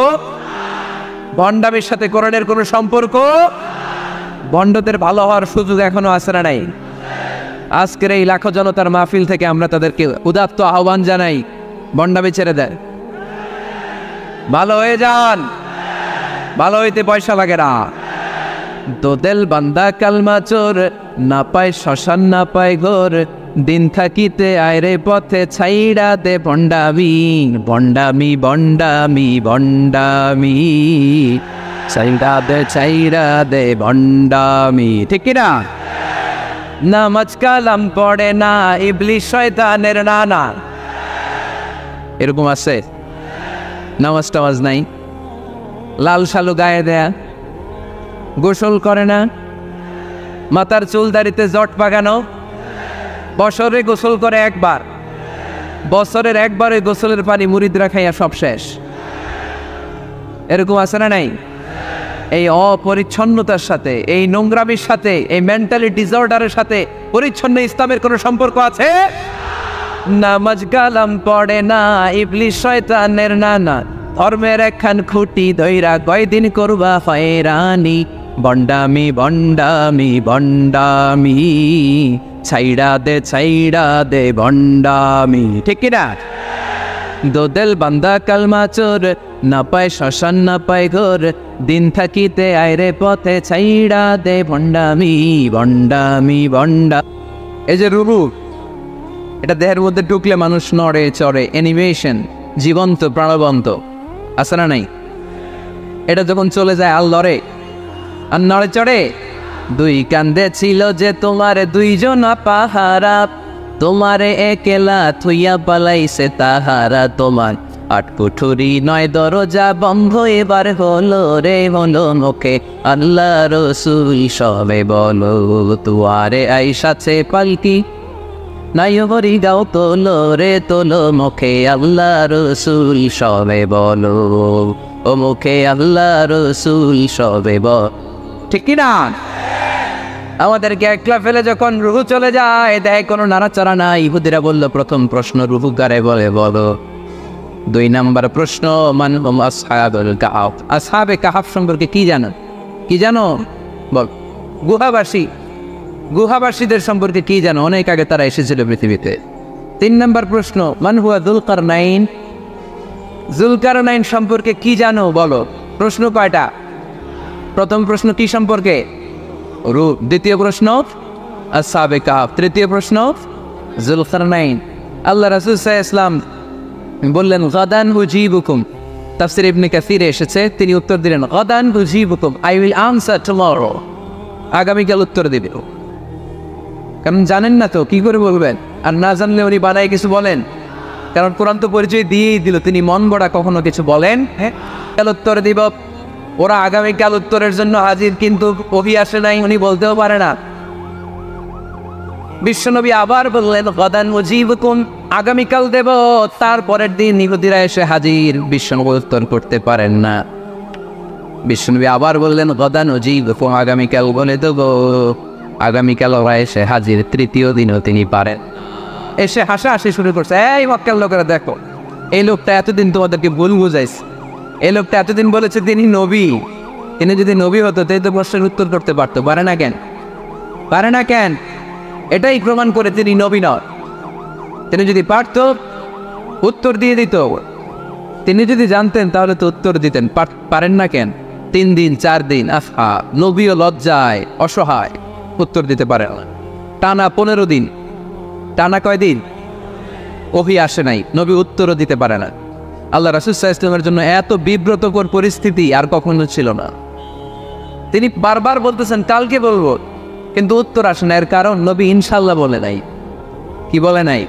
S1: ভণ্ডামির সাথে কোরআনের কোনো সম্পর্ক? ভণ্ডদের ভালো হওয়ার সুযোগ এখনো আছে না নাই? আজকের এই লাখো জনতার মাহফিল থেকে আমরা তাদেরকে উদাত্ত আহ্বান জানাই, ভণ্ডামি ছেড়ে দেয়, ভালো হয়ে যান, ভালো হইতে পয়সা লাগে না। দোদেল বান্দা কালমা চোর, না পায় শ্মশান না পায় ঘোর, দিন থাকিতে আয়রে পথে ছাইড়া দে ভণ্ডামি, ভণ্ডামি ভণ্ডামি ভণ্ডামি, ছাইড়া দে ভণ্ডামি। ঠিক কিনা? নামাজ কালাম পড়ে না, ইবলিশ শয়তানের নানা। এরকম আছে? নামাজ টামাজ নাই, লাল শালু গায়ে দেয়া, গোসল করে না, মাথার চুল দাড়িতে জট পাকানো, বছরে গোসল করে একবার, বছরের একবারে গোসলের পানি মুরিদরা খাইয়া সব শেষ। এরকম আছে না নাই? এই অপরিচ্ছন্নতার সাথে, এই নোংরামির সাথে, এই মেন্টালি ডিসঅর্ডারের সাথে পরিচ্ছন্ন ইসলামের কোনো সম্পর্ক আছে? নামাজ কালাম পড়ে না, ইবলিশ শয়তানের নানা, ধর্মের একখান খুঁটি ধইরা কয়দিন করবা হয়রানি, ভণ্ডামি ভণ্ডামি ভণ্ডামি, ছাইড়া দে ভণ্ডামি। ঠিক কিনা? দোদেল বান্দা কালমা চোর, না পায় শ্মশান না পায় ঘোর, দিন থাকিতে আয়রে পথে ছাইড়া দে ভণ্ডামি ভণ্ডামি ভণ্ডা। এই যে রুরু, এটা দেহের মধ্যে ঢুকলে মানুষ নড়ে চড়ে, অ্যানিমেশন, জীবন্ত প্রাণবন্ত, আছে না নাই? এটা যখন চলে যায় আর লড়ে আর নড়ে চড়ে। দুই কান্দে ছিল যে তোমার দুইজন পাহারা, তোমারে একেলা থুইয়া পালাইছে তাহারা, তোমার আট কুঠুরি নয় দরজা বন্ধ এবার হলো রে, হলো মুখে আল্লাহ রসুল সবে বলো, তুয়ারে আইসাছে পালকি নাই হরি গাও তোলো রে, তোলো মুখে আল্লাহ রসুল সবে বলো, ও মুখে আল্লাহ রসুল সবে বল। ঠিক কিনা? আমাদেরকে একলা ফেলে যখন রুহু চলে যায়, দেয় কোনো নাড়াচাড়া নাই। ইহুদিরা বলল, প্রথম প্রশ্ন রুহু কারে বলে বলো। 2 নম্বর প্রশ্ন, মান হুম আসহাবুল কাহফ, আসহাবে কাহফ সম্পর্কে কি জানো? কি জানো বল। গুহাবাসী, গুহাবাসীদের সম্পর্কে কি জানো? অনেক আগে তারা এসেছিল পৃথিবীতে। 3 নম্বর প্রশ্ন, মান হুয়া যুলকারনাইন, যুলকারনাইন সম্পর্কে কি জানো বলো। প্রশ্ন কয়টা? প্রথম প্রশ্ন কি সম্পর্কে? রূপ। দ্বিতীয় প্রশ্ন আসহাবে কাহফ। তৃতীয় প্রশ্ন যুলকারনাইন। আল্লাহ রাসূল সাল্লাল্লাহু আলাইহি ওয়াসাল্লাম বললেন, গাদান উজিবুকুম। তাফসীর ইবনে কাসিরে এসেছে, তিনি উত্তর দিলেন, গাদান উজিবুকুম, আই উইল আনসার টুমরো, আগামীকাল উত্তর দিবে। কারণ জানেন না তো কি করে বলবেন, আর না জানলে উনি বানায় কিছু বলেন। কারণ কোরআন তো পরিচয় দিয়েই দিল, তিনি মন গড়া কখনো কিছু বলেন। হ্যাঁ, কাল উত্তর দিব। ওরা আগামীকাল উত্তরের জন্য হাজির, কিন্তু ওহী আসে নাই, উনি বলতেও পারে না। বিশ্বনবী আবার বললেন, গাদান উজিবুকুম, আগামীকাল দেব। তারপরের দিন ইহুদিরা এসে হাজির, বিশ্বনবী উত্তর করতে পারেন না। বিশ্বনবী আবার বললেন, গাদান উজিবুকুম, আগামীকাল বলে দেব। আগামীকাল ওরা এসে হাজির, তৃতীয় দিনও তিনি পারেন। এসে হাসাহাসি শুরু করছে, এই মক্কার লোকেরা দেখো, এই লোকটা এতদিন তোমাদেরকে ভুল বুঝাইছে, এই লোকটা এতদিন বলেছে তিনি নবী, তিনি যদি নবী হতো তাই তো প্রশ্নের উত্তর করতে পারতো, পারে না কেন? পারে না কেন? এটাই প্রমাণ করে তিনি নবী নয়। তিনি যদি পারতো উত্তর দিয়ে দিত, তিনি যদি জানতেন তাহলে তো উত্তর দিতেন। পারেন না কেন? 3 দিন 4 দিন আফা নবীও লজ্জায় অসহায় উত্তর দিতে পারেন না। টানা 15 দিন, টানা কয় দিন ওহী আসে নাই, নবী উত্তরও দিতে পারে না। আল্লাহ রাসূল সাল্লাল্লাহু আলাইহি ওয়াসাল্লামের জন্য এত বিব্রতকর পরিস্থিতি আর কখনো ছিল না। তিনি বারবার বলতেছেন কালকে বলবো, কিন্তু উত্তর আসে না। এর কারণ নবী ইনশাআল্লাহ বলে নাই। কি বলে নাই?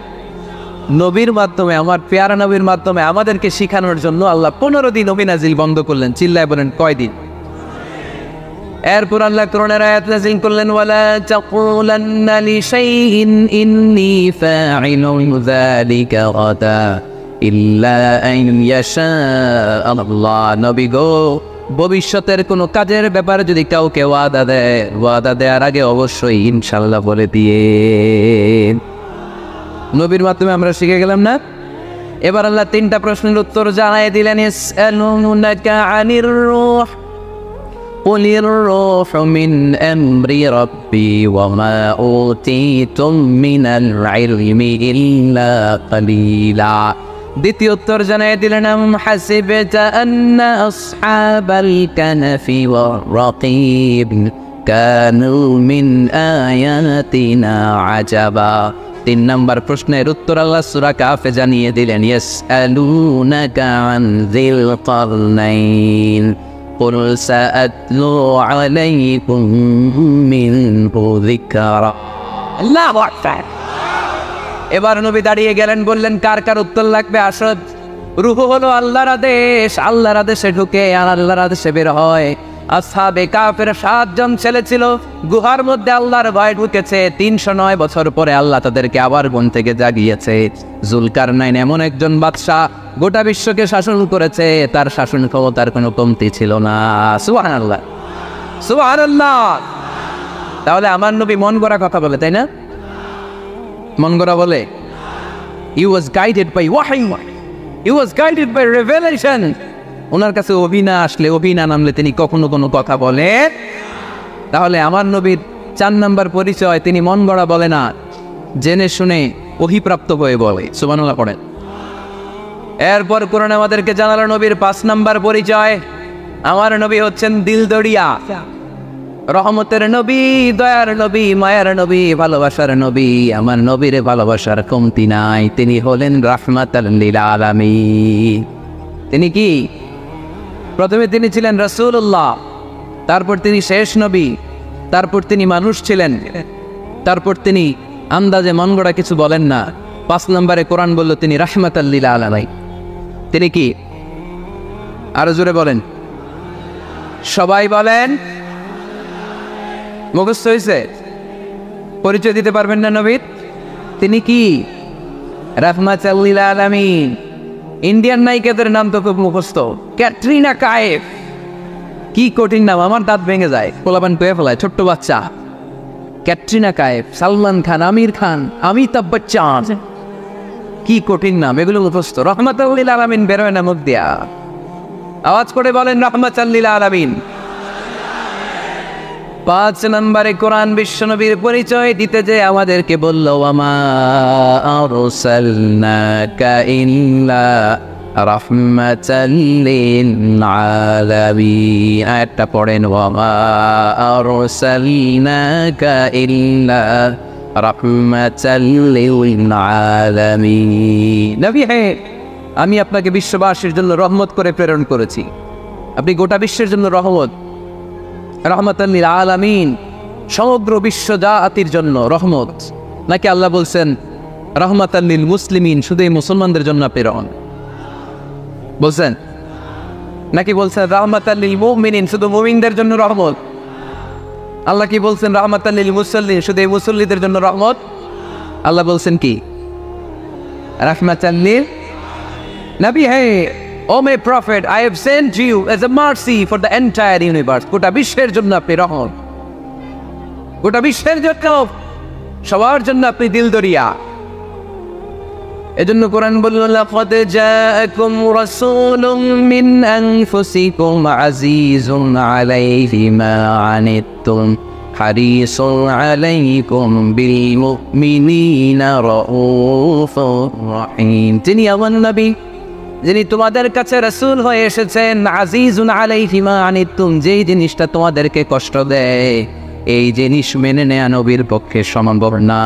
S1: নবীর মাধ্যমে, আমার পেয়ারা নবীর মাধ্যমে আমাদেরকে শিখানোর জন্য আল্লাহ 15 দিন নবী নাজিল বন্ধ করলেন। চিল্লায় বলেন কয়দিন? এরপর আল্লাহ কোরআনের আয়াত নাজিল করলেন, ওয়ালা তাকুলান্না লিশাইইন ইন্নী ফাইলুন যালিকা গাদা ইল্লা আন ইয়াশা আল্লাহ। নবী গো, ভবিষ্যতের কোনো কাজের ব্যাপারে যদি কাউকে ওয়াদা দেওয়ার আগে অবশ্যই ইনশাআল্লাহ বলে দিয়ে। নবীর মাধ্যমে আমরা শিখে গেলাম না? এবার আল্লাহ 3টা প্রশ্নের উত্তর জানাই দিলেন। ইয়াসআলুনাকা আনির রূহ কুলির রূহু মিন আমরি রাব্বি ওয়া মা উতীতুম মিনাল ইলমি ইল্লা কালিলা। দ্বিতীয় উত্তর জানাই দিলেন, আম হাসিবতা আন্না আসহাবাল কাহফি ওয়ার রাকিব কানু মিন আয়াতিনা আজাবা। 3 নম্বর প্রশ্নের উত্তর আল্লাহ সূরা কাহফে জানিয়ে দিলেন, ইয়াসআলুনাকা আন যিল কারনাইন কুল সাআতলু আলাইকুম মিনহু যিকরা। আল্লাহু আকবার। এবার নবী দাঁড়িয়ে গেলেন, বললেন কার কার উত্তর লাগবে আসদ। রূহ হলো আল্লাহর আদেশ, আল্লাহর আদেশে ঢুকে আর আল্লাহর আদেশে বের হয়। আসহাবে কাফের 7 জন ছেলে ছিল, গুহার মধ্যে আল্লাহর ভয় ঢুকেছে। 309 বছর পরে আল্লাহ তাদেরকে আবার ঘুম থেকে জাগিয়েছে। জুলকারনাইন এমন একজন বাদশা, গোটা বিশ্বকে শাসন করেছে, তার শাসন ক্ষমতার কোনো কমতি ছিল না। সুবহানাল্লাহ, সুবহানাল্লাহ। তাহলে আমার নবী মন গড়া কথা বলে, তাই না? মন গড়া বলে? He was guided by wahy, he was guided by revelation. ওনার কাছে অভিনা আসলে, অভিনা নামলে তিনি কখনো কোনো কথা বলে। তাহলে আমার নবীর 4 নম্বর পরিচয়, তিনি মন গড়া বলে না, জেনে শুনে অভিপ্রাপ্ত হয়ে বলে। সুবহানাল্লাহ পড়েন। এরপর কোরআন আমাদেরকে জানালো নবীর 5 নম্বর পরিচয়, আমার নবী হচ্ছেন দিলদরিয়া, রহমতের নবী, দয়ার নবী, মায়ার নবী, ভালোবাসার নবী। আমার নবীর ভালোবাসার কমতি নাই। তিনি হলেন রাহমাতাল লিল আলামিন। তিনি কি? প্রথমে তিনি ছিলেন রাসূলুল্লাহ, তারপর তিনি শেষ নবী, তারপর তিনি মানুষ ছিলেন, তারপর তিনি আন্দাজে মন গড়া কিছু বলেন না। 5 নম্বরে কোরআন বলল তিনি রাহমাতাল লিল আলামিন। তিনি কি? আরো জোরে বলেন, সবাই বলেন। মুখস্থ হয়েছে? পরিচয় দিতে পারবেন না নবীর? তিনি কি? রাহমাতাল লিল আলামিন। ইন্ডিয়ান নায়িকাদের নাম তো খুব মুখস্থ, ক্যাটরিনা কাইফ। কি কঠিন নাম, আমার দাঁত ভেঙে যায়, পোলাপান পেয়ে ফেলায়, ছোট্ট বাচ্চা। ক্যাটরিনা কাইফ, সালমান খান, আমির খান, অমিতাভ বচ্চন, কি কঠিন নাম, এগুলো মুখস্থ। রাহমাতাল লিল আলামিন বেরোয় না মুখ দিয়া। আওয়াজ করে বলেন রাহমাতাল লিল আলামিন। 5 নম্বরে কোরআন বিশ্বনবীর পরিচয় দিতে যে আমাদেরকে বলল, ওয়ামা আরসালনাকা ইল্লা রাহমাতাল লিল আলামিন। আয়াতটা পড়েন, ওয়ামা আরসালনাকা ইল্লা রাহমাতাল লিল আলামিন। নবী হে, আমি আপনাকে বিশ্ববাসীর জন্য রহমত করে প্রেরণ করেছি। আপনি গোটা বিশ্বের জন্য রহমত, রাহমাতাল লিল আলামিন, সমগ্র বিশ্ব জাতির জন্য রহমত। নাকি আল্লাহ বলছেন রাহমাতাল লিল মুসলিমিন, শুধু এই মুসলমানদের জন্য প্রেরণ বলছেন? নাকি বলছেন রাহমাতাল লিল মুমিনিন, শুধু মুমিনদের জন্য রহমত? আল্লাহ কি বলছেন রাহমাতাল লিল মুসাল্লিন, শুধু এই মুসল্লিদের জন্য রহমত? আল্লাহ বলছেন কি? রাহমাতাল লিল নবী হে, O my prophet, I have sent you as a mercy for the entire universe. গোটা বিশ্বের জন্য আপনি রহমত, গোটা বিশ্বের জন্য, সবার জন্য আপনি দিল দরিয়া। এজন্য কোরআন বলল, লাকাদ জাআকুম রাসূলুম মিন আনফুসিকুম আজিজুন আলাইহি মা আনিতুম হারিসুন আলাইকুম বিল মুমিনিনা রাউফুর রহিম। তিনি আমার নবী, যিনি তোমাদের কাছে রাসূল হয়ে এসেছেন। আজিজুন আলাইহি মা আনিতুম, যেই জিনিসটা তোমাদেরকে কষ্ট দেয় এই জিনিস মেনে নেয়া নবীর পক্ষে সম্ভব না।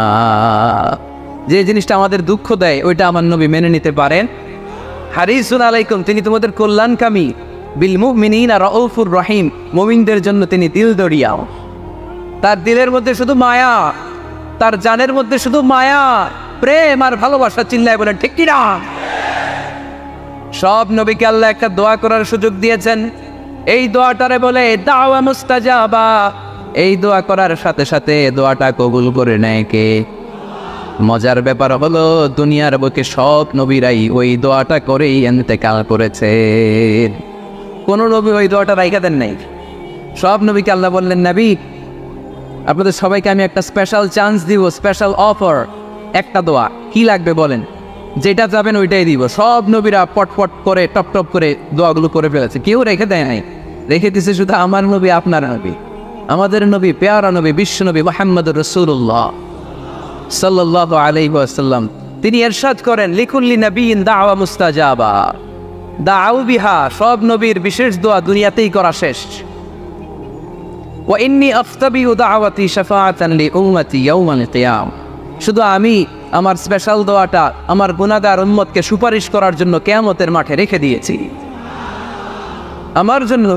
S1: যে জিনিসটা আমাদের দুঃখ দেয় ওইটা আমার নবী মেনে নিতে পারেন। হারিসুন আলাইকুম, তিনি তোমাদের কল্যাণকামী। বিল মুমিনিনা রাউফুর রহিম, মুমিনদের জন্য তিনি দিল দরিয়া। তার দিলের মধ্যে শুধু মায়া, তার জানের মধ্যে শুধু মায়া, প্রেম আর ভালোবাসা। চিল্লায় বলেন ঠিক কি না? সব নবীকে আল্লাহ একটা দোয়া করার সুযোগ দিয়েছেন। এই দোয়াটারে বলে দাওয়া মুস্তাজাবা। এই দোয়া করার সাথে সাথে দোয়াটা কবুল করে নেয় কে? মজার ব্যাপার হলো দুনিয়ার বুকে সব নবীরাই ওই দোয়াটা করেই ইন্তেকাল করেছে। কোন নবী ওই দোয়াটা রাইখা দেন নাই। সব নবীকে আল্লাহ বললেন, নবী আপনাদের সবাইকে আমি একটা স্পেশাল চান্স দিব, স্পেশাল অফার। একটা দোয়া, কি লাগবে বলেন, যেটা যাবেন ওইটাই দিব। সব নবীরা পটপট করে টপ টপ করে দোয়াগুলো করে ফেলেছে, কেউ রেখে দেয় নাই। রেখে দিছে শুধু আমার নবী, আপনার নবী, আমাদের নবী, পেয়ারা নবী, বিশ্ব নবী মুহাম্মদুর রাসূলুল্লাহ সাল্লাল্লাহু আলাইহি ওয়াসাল্লাম। তিনি ইরশাদ করেন, লিকুল্লি নবিয়্যিন দাওয়া মুস্তাজাবা দাউ বিহা। সব নবীর বিশেষ দোয়া দুনিয়াতেই করা শেষ। ওয়া ইন্নী আফতাবিউ দাওয়াতি শাফাআতান লিউম্মতি ইয়াওমাল কিয়াম। শুধু আমি আমার স্পেশাল দোয়াটা আমার গুনাহগার উম্মতকে সুপারিশ করার জন্য কিয়ামতের মাঠে রেখে দিয়েছি। আমার জন্য,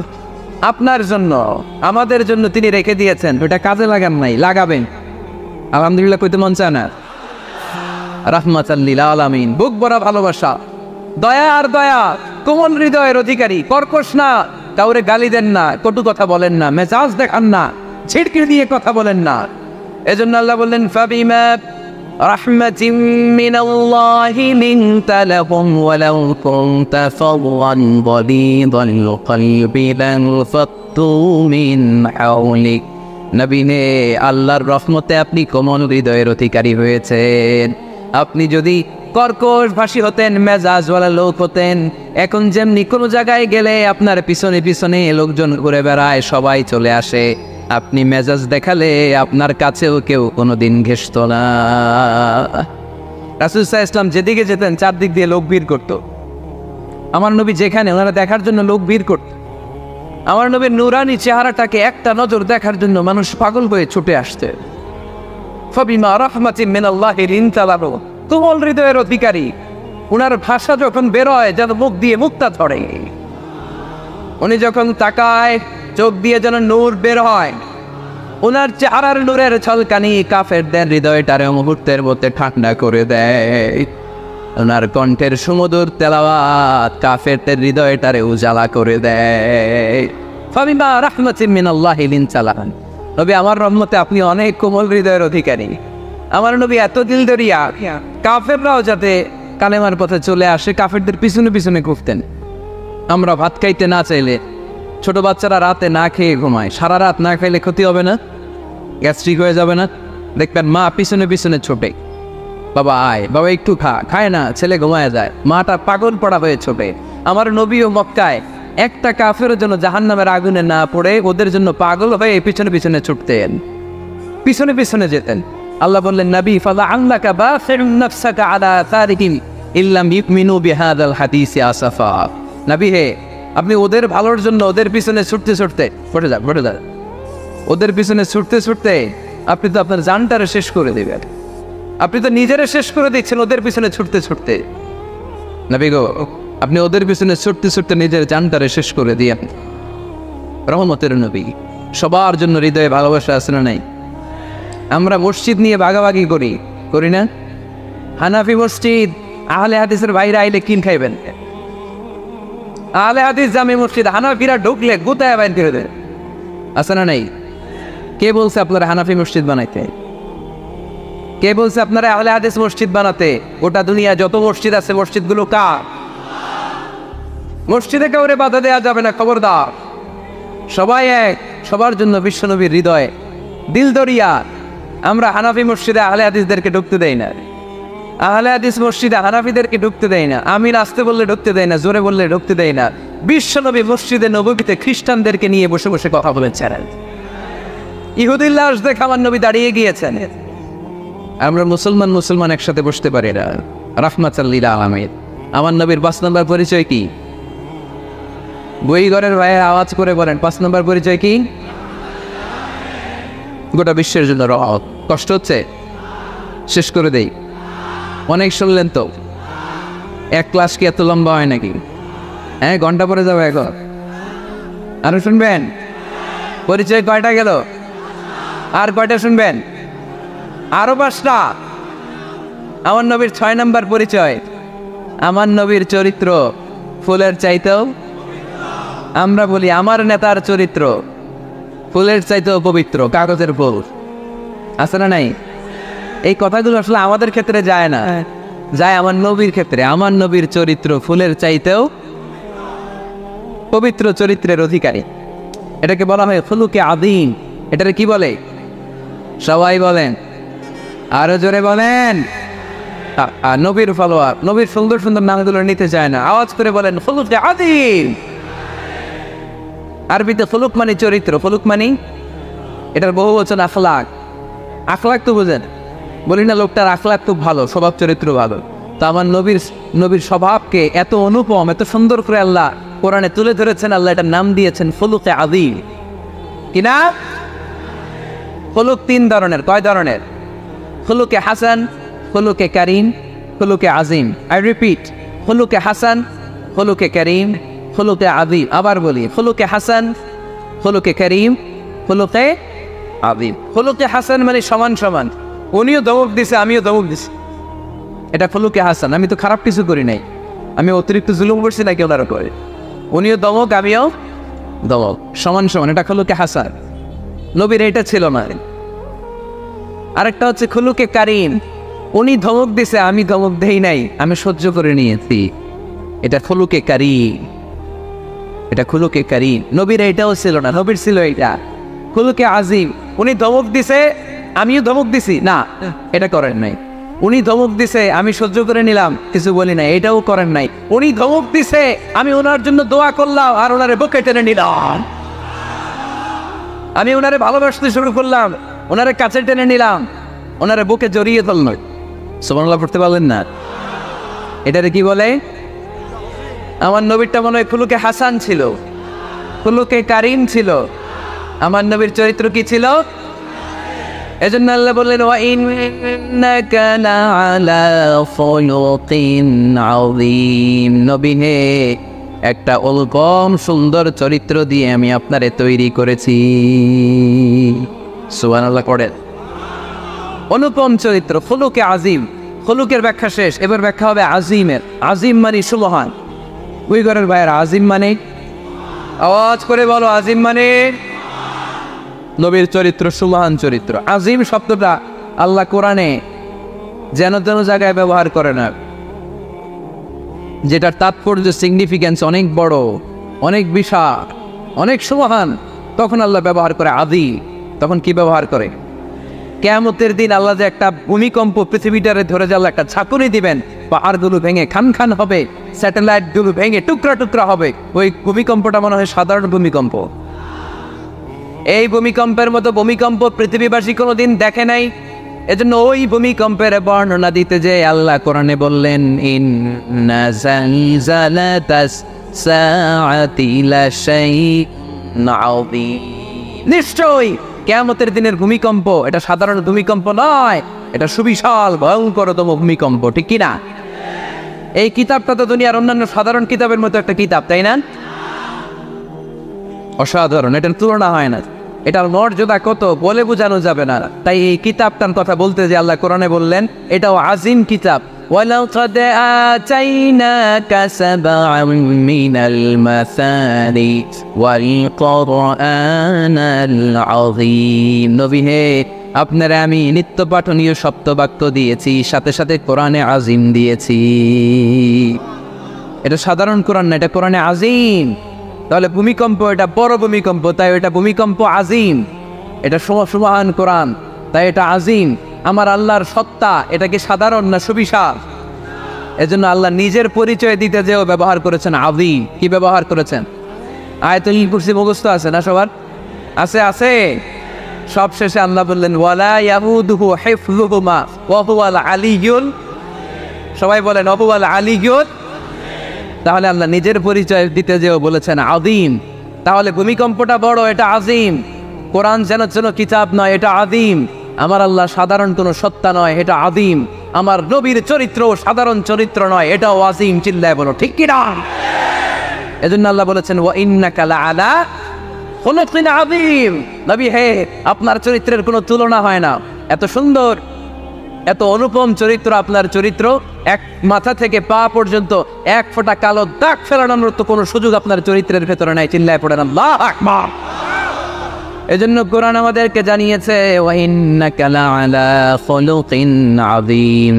S1: আপনার জন্য, আমাদের জন্য তিনি রেখে দিয়েছেন। ওটা কাজে লাগান নাই, লাগাবেন। আলহামদুলিল্লাহ কইতে মন চায় না? রাহমাতাল লিল আলামিন, বুক ভরা ভালোবাসা, দয়া আর দয়া, কোমল হৃদয়ের অধিকারী, কর্কশ না, কাউরে গালি দেন না, কটু কথা বলেন না, মেজাজ দেখান না, ছিটকে দিয়ে কথা বলেন না। এজন্য আল্লাহ বললেন, ফাবিমা রাহমাতিম মিনাল্লাহি লিনতা লাহুম ওয়ালাউ কুনতা ফাদওয়ান গালিযাল কলবি লানফাদ্দু মিন হাওলিক। নবী নে, আল্লাহর রহমতে আপনি কোমল হৃদয়ের অধিকারী হয়েছেন। আপনি যদি কর্কশ ভাষী হতেন, মেজাজওয়ালা লোক হতেন, এখন যেমনি কোনো জায়গায় গেলে আপনার পিছনে পিছনে লোকজন ঘুরে বেড়ায়, সবাই চলে আসে, আপনি মেজাজ দেখালে আপনার কাছেও কেউ কোনোদিন ঘেষত না। রাসূল সাল্লাল্লাহু আলাইহি ওয়াসাল্লাম যেদিকে যেতেন চারদিক দিয়ে লোক ভিড় করত। আমার নবী যেখানে, ওনারা দেখার জন্য লোক ভিড় করত। আমার নবীর নূরানি চেহারাটাকে একটা নজর দেখার জন্য মানুষ পাগল হয়ে ছুটে আসছে। ফাবিমা রাহমাতিন মিনাল্লাহি লিনতা লাহুম, কোমল হৃদয়ের অধিকারী। উনার ভাষা যখন বের হয় যেন মুখ দিয়ে মুক্তা ঝরে। উনি যখন তাকায় চোখ দিয়ে যেন নূর বের হয়। উনার চেহারার নূরের ঝলকানি কাফেরদের হৃদয়টারে মুহূর্তের মধ্যে ঠান্ডা করে দেয়। ওনার কণ্ঠের সুমধুর তেলাওয়াত কাফেরদের হৃদয়টারে উজালা করে দেয়। ফাবিমা রাহমাতিন মিনাল্লাহি লিনতা লাহুম, নবী আমার রহমতে আপনি অনেক কোমল হৃদয়ের অধিকারী। আমার নবী এত দিল দরিয়া, কাফেররাও যাতে কালেমার পথে চলে আসে কাফেরদের পিছনে পিছনে ঘুরতেন। আমরা ভাত খাইতে না চাইলে, ছোট বাচ্চারা রাতে না খেয়ে ঘুমায়, সারা রাত না খাইলে ক্ষতি হবে না? গ্যাস্ট্রিক হয়ে যাবে না? দেখবেন মা পিছনে পিছনে ছোটে, বাবা আয়, বাবা একটু খা, খায় না, ছেলে ঘুমায় যায়, মাটা পাগল পড়া হয়ে ছোটে। আমার নবীও মক্কায় একটা কাফেরের জন্য জাহান্নামের আগুনে না পড়ে ওদের জন্য পাগল হয়ে পিছনে পিছনে ছুটতেন, পিছনে পিছনে যেতেন। আল্লাহ বললেন, নবী ফালাআল্লাকা বাখিউন নাফসাকা আলা আসারিহিম ইল্লাম ইউমিনু বিহাদাল হাদিসি আসাফা। নবী হে, আপনি ওদের ভালোর জন্য ওদের পিছনে ছুটতে ছুটতে, পড়ে যান, ওদের পিছনে ছুটতে ছুটতে আপনি তো আপনার জানটারে শেষ করে দেবেন। আপনি তো নিজেরা শেষ করে দিচ্ছেন ওদের পিছনে ছুটতে ছুটতে। নবী গো, আপনি ওদের পিছনে ছুটতে ছুটতে নিজের জানটারে শেষ করে দিয়েন। রহমতের নবী, সবার জন্য হৃদয়ে ভালোবাসা আছে না নাই? আমরা মসজিদ নিয়ে ভাগাভাগি করি না? হানাফি মসজিদ, আহলে হাদিসের বাইরে আইলে কিন খাইবেন? আহলে হাদিস জামে মসজিদ, হানাফিরা ঢুকলে গুতায় বাইর করে দেয়, আছে না নাই? কে বলছে আপনারা হানাফি মসজিদ বানাইতে? কে বলছে আপনারা আহলে হাদিস মসজিদ বানাতে? গোটা দুনিয়া যত মসজিদ আছে মসজিদগুলো কার? মসজিদে কাউরে বাধা দেওয়া যাবে না, খবরদার। সবাই এক, সবার জন্য বিশ্বনবীর হৃদয়ে দিল দরিয়া। আমরা হানাফি মসজিদে আহলে হাদিসদেরকে ঢুকতে দেই না, আহলে হাদিস মসজিদে হানাফিদেরকে ঢুকতে দেয় না, আমিন আসতে বললে ঢুকতে দেয় না, জোরে বললে ঢুকতে দেয় না। বিশ্বনবী মসজিদে নববীতে খ্রিস্টানদেরকে নিয়ে বসে বসে কথা বলেছেন। ইহুদির লাশ দেখে আমার নবী দাঁড়িয়ে গিয়েছেন। আমরা মুসলমান একসাথে বসতে পারি না। রাহমাতাল লিল আলামিন। আমার নবীর 5 নম্বর পরিচয় কি? বই ঘরের ভাইয়ের আওয়াজ করে বলেন 5 নম্বর পরিচয় কি? গোটা বিশ্বের জন্য রহমত। কষ্ট হচ্ছে? শেষ করে দেই। অনেক শুনলেন তো। এক ক্লাস কি এত লম্বা হয় নাকি? হ্যাঁ, ঘন্টা পরে যাবে এখন। আরো শুনবেন? পরিচয় কয়টা গেল? আর কয়টা শুনবেন? আরো 5টা। আমার নবীর 6 নম্বর পরিচয়, আমার নবীর চরিত্র ফুলের চাইতেও, আমরা বলি আমার নেতার চরিত্র ফুলের চাইতেও পবিত্র, কাগজের ফুল। আছে না নাই? এই কথাগুলো আসলে আমাদের ক্ষেত্রে যায় না, যায় আমার নবীর ক্ষেত্রে। আমার নবীর চরিত্র ফুলের চাইতেও পবিত্র চরিত্রের অধিকারী। এটাকে বলা হয় খুলুকে আযীম। এটারে কি বলে? সবাই বলেন, আরো জোরে বলেন। নবীর ফলোয়ার, নবীর সুন্দর সুন্দর নামগুলো নিতে চায় না, আওয়াজ করে বলেন খুলুকে আযীম। আরবিতে খুলুক মানে চরিত্র, খুলুক মানে এটার বহু বচন আখলাক। আখলাক তো বুঝেন, বলি না লোকটার আখলাক খুব ভালো, স্বভাব চরিত্র ভালো। তো আমার নবীর স্বভাবকে এত অনুপম, এত সুন্দর করে আল্লাহ কোরআনে তুলে ধরেছেন। আল্লাহ এটার নাম দিয়েছেন খুলুকে আযীম। কিনা? খুলুক 3 ধরনের। কয় ধরনের? খুলুকে হাসান, খুলুকে কারীম, খুলুকে আযীম। আই রিপিট, খুলুকে হাসান, খুলুকে কারীম, খুলুকে আযীম। আবার বলি, খুলুকে হাসান, খুলুকে কারীম, খুলুকে আযীম। খুলুকে হাসান মানে সমান সমান, উনিও ধমক দিছে আমিও ধমক দিছি, এটা খুলুকে হাসান। আমি তো খারাপ কিছু করি নাই, আমি অতিরিক্ত জুলুম করছি নাকি ওনার উপরে? উনিও ধমক আমিও ধমক, সমান সমান, এটা খুলুকে হাসান। নবীর এটা ছিল না। আরেকটা হচ্ছে খুলুকে কারীম, উনি ধমক দিছে আমি ধমক দেই নাই, আমি সহ্য করে নিয়েছি, এটা খুলুকে কারীম। এটা খুলুকে কারীম। নবীর এটাও ছিল না, নবীর ছিল এটা খুলুকে আযীম। উনি ধমক দিছে আমিও ধমক দিছি, না এটা করেন নাই। উনি ধমক দিছে আমি সহ্য করে নিলাম, কিছু বলি নাই, এটাও করেন নাই। উনি ধমক দিছে আমি ওনার জন্য দোয়া করলাম আর ওনারে বুকে টেনে নিলাম, আমি ওনারে ভালোবাসতে শুরু করলাম, ওনারে কাছে টেনে নিলাম, ওনারে বুকে জড়িয়ে ধরলাম। সুবহানাল্লাহ পড়তে পারলেন না? এটারে কি বলে? আমার নবীরটা মনে হয় খুলুকে হাসান ছিল, খুলুকে কারীম ছিল। আমার নবীর চরিত্র কি ছিল? এজন্য আল্লাহ বললেন ওয়া ইন্নাকা লাআলা খুলুকিন আযীম। নবী হে, একটা অলকম সুন্দর চরিত্র দিয়ে আমি আপনারে তৈরি করেছি। সুবহানাল্লাহ পড়েন। অনুপম চরিত্র, খুলুকে আযীম। খুলুকের ব্যাখ্যা শেষ, এবার ব্যাখ্যা হবে আযীমের। আযীম মানে সুমহান। ওই ঘরের ভাইয়ের আযীম মানে, আওয়াজ করে বলো, আযীম মানে নবীর চরিত্র, সুমহান চরিত্র। আযীম শব্দটা আল্লাহ কোরআনে যেন তেন জায়গায় ব্যবহার করে না, যেটার তাৎপর্য সিগনিফিক্যান্স অনেক বড়, অনেক বিশাল, অনেক সুমহান, তখন আল্লাহ ব্যবহার করে আযীম। তখন কি ব্যবহার করে? কিয়ামতের দিন আল্লাহ যে একটা ভূমিকম্প পৃথিবীটারে ধরে যে আল্লাহ একটা ঝাঁকুনি দিবেন, পাহাড়গুলো ভেঙে খান খান হবে, স্যাটেলাইটগুলো ভেঙে টুকরা টুকরা হবে, ওই ভূমিকম্পটা মনে হয় সাধারণ ভূমিকম্প। এই ভূমিকম্পের মতো ভূমিকম্প পৃথিবীবাসী কোনোদিন দেখে নাই। এজন্য ওই ভূমিকম্পের বর্ণনা দিতে যে আল্লাহ কোরআনে বললেন ইন্না জালজালাতাস সাআতি লাশাইউন আযীম। নিশ্চয়ই কিয়ামতের দিনের ভূমিকম্প এটা সাধারণ ভূমিকম্প নয়, এটা সুবিশাল ভয়ঙ্করতম ভূমিকম্প, ঠিক কি না? এই কিতাবটা তো দুনিয়ার অন্যান্য সাধারণ কিতাবের মতো একটা কিতাব, তাই না? অসাধারণ, এটার তুলনা হয় না। এটার মর্যাদা কত বলে বোঝানো যাবে না। তাই এই কিতাবটার কথা বলতে যে আল্লাহ কোরআনে বললেন এটাও আযীম কিতাব। ওয়ালাকাদ আতাইনাকা সাবআম মিনাল মাসানি ওয়াল কুরআনাল আযীম। নবী হে, আপনারা আমি নিত্য পাঠনীয় সপ্তবাক্য দিয়েছি, সাথে সাথে কোরআনে আযীম দিয়েছি। এটা সাধারণ কোরআন না, এটা কোরআনে আযীম। তাহলে ভূমিকম্প এটা বড় ভূমিকম্প, তাই এটা ভূমিকম্প আযীম। এটা সুমহান কোরআন, তাই এটা আজিম। আমার আল্লাহর সত্তা এটা কি সাধারণ না সুবিশাল? এজন্য আল্লাহ নিজের পরিচয় দিতে যেও ব্যবহার করেছেন আযীম। কি ব্যবহার করেছেন? আয়াতুল কুরসি মুখস্থ আছে না সবার? আছে আছে। সব শেষে আল্লাহ বললেন ওয়ালা ইয়াউদুহু হিফযুহুমা ওয়া হুয়াল আলিয়্যুল, সবাই বলেন ওয়া হুয়াল আলিয়্যুল। তাহলে আল্লাহ নিজের পরিচয় দিতে যেও বলেছেন আযীম। তাহলে ভূমিকম্পটা বড়, এটা আযীম। কোরআন যেন কিতাব নয়, এটা আযীম। আমার আল্লাহ সাধারণ কোনো সত্তা নয়, এটা আযীম। আমার নবীর চরিত্র সাধারণ চরিত্র নয়, এটাও আযীম। চিল্লায় বলো ঠিক কি না? এজন্য আল্লাহ বলেছেন ওয়া ইন্নাকা লাআলা খুলুকিন আযীম। নবী হে, আপনার চরিত্রের কোনো তুলনা হয় না। এত সুন্দর, এত অনুপম চরিত্র আপনার চরিত্র। এক মাথা থেকে পা পর্যন্ত এক ফোঁটা কালো দাগ ফেলানোর তো কোনো সুযোগ আপনার চরিত্রের ভেতরে নাই। চিল্লায় পড়েন আল্লাহু আকবার। এজন্য কোরআন আমাদেরকে জানিয়েছে ওয়া ইন্নাকা লাআলা খুলুকিন আযীম।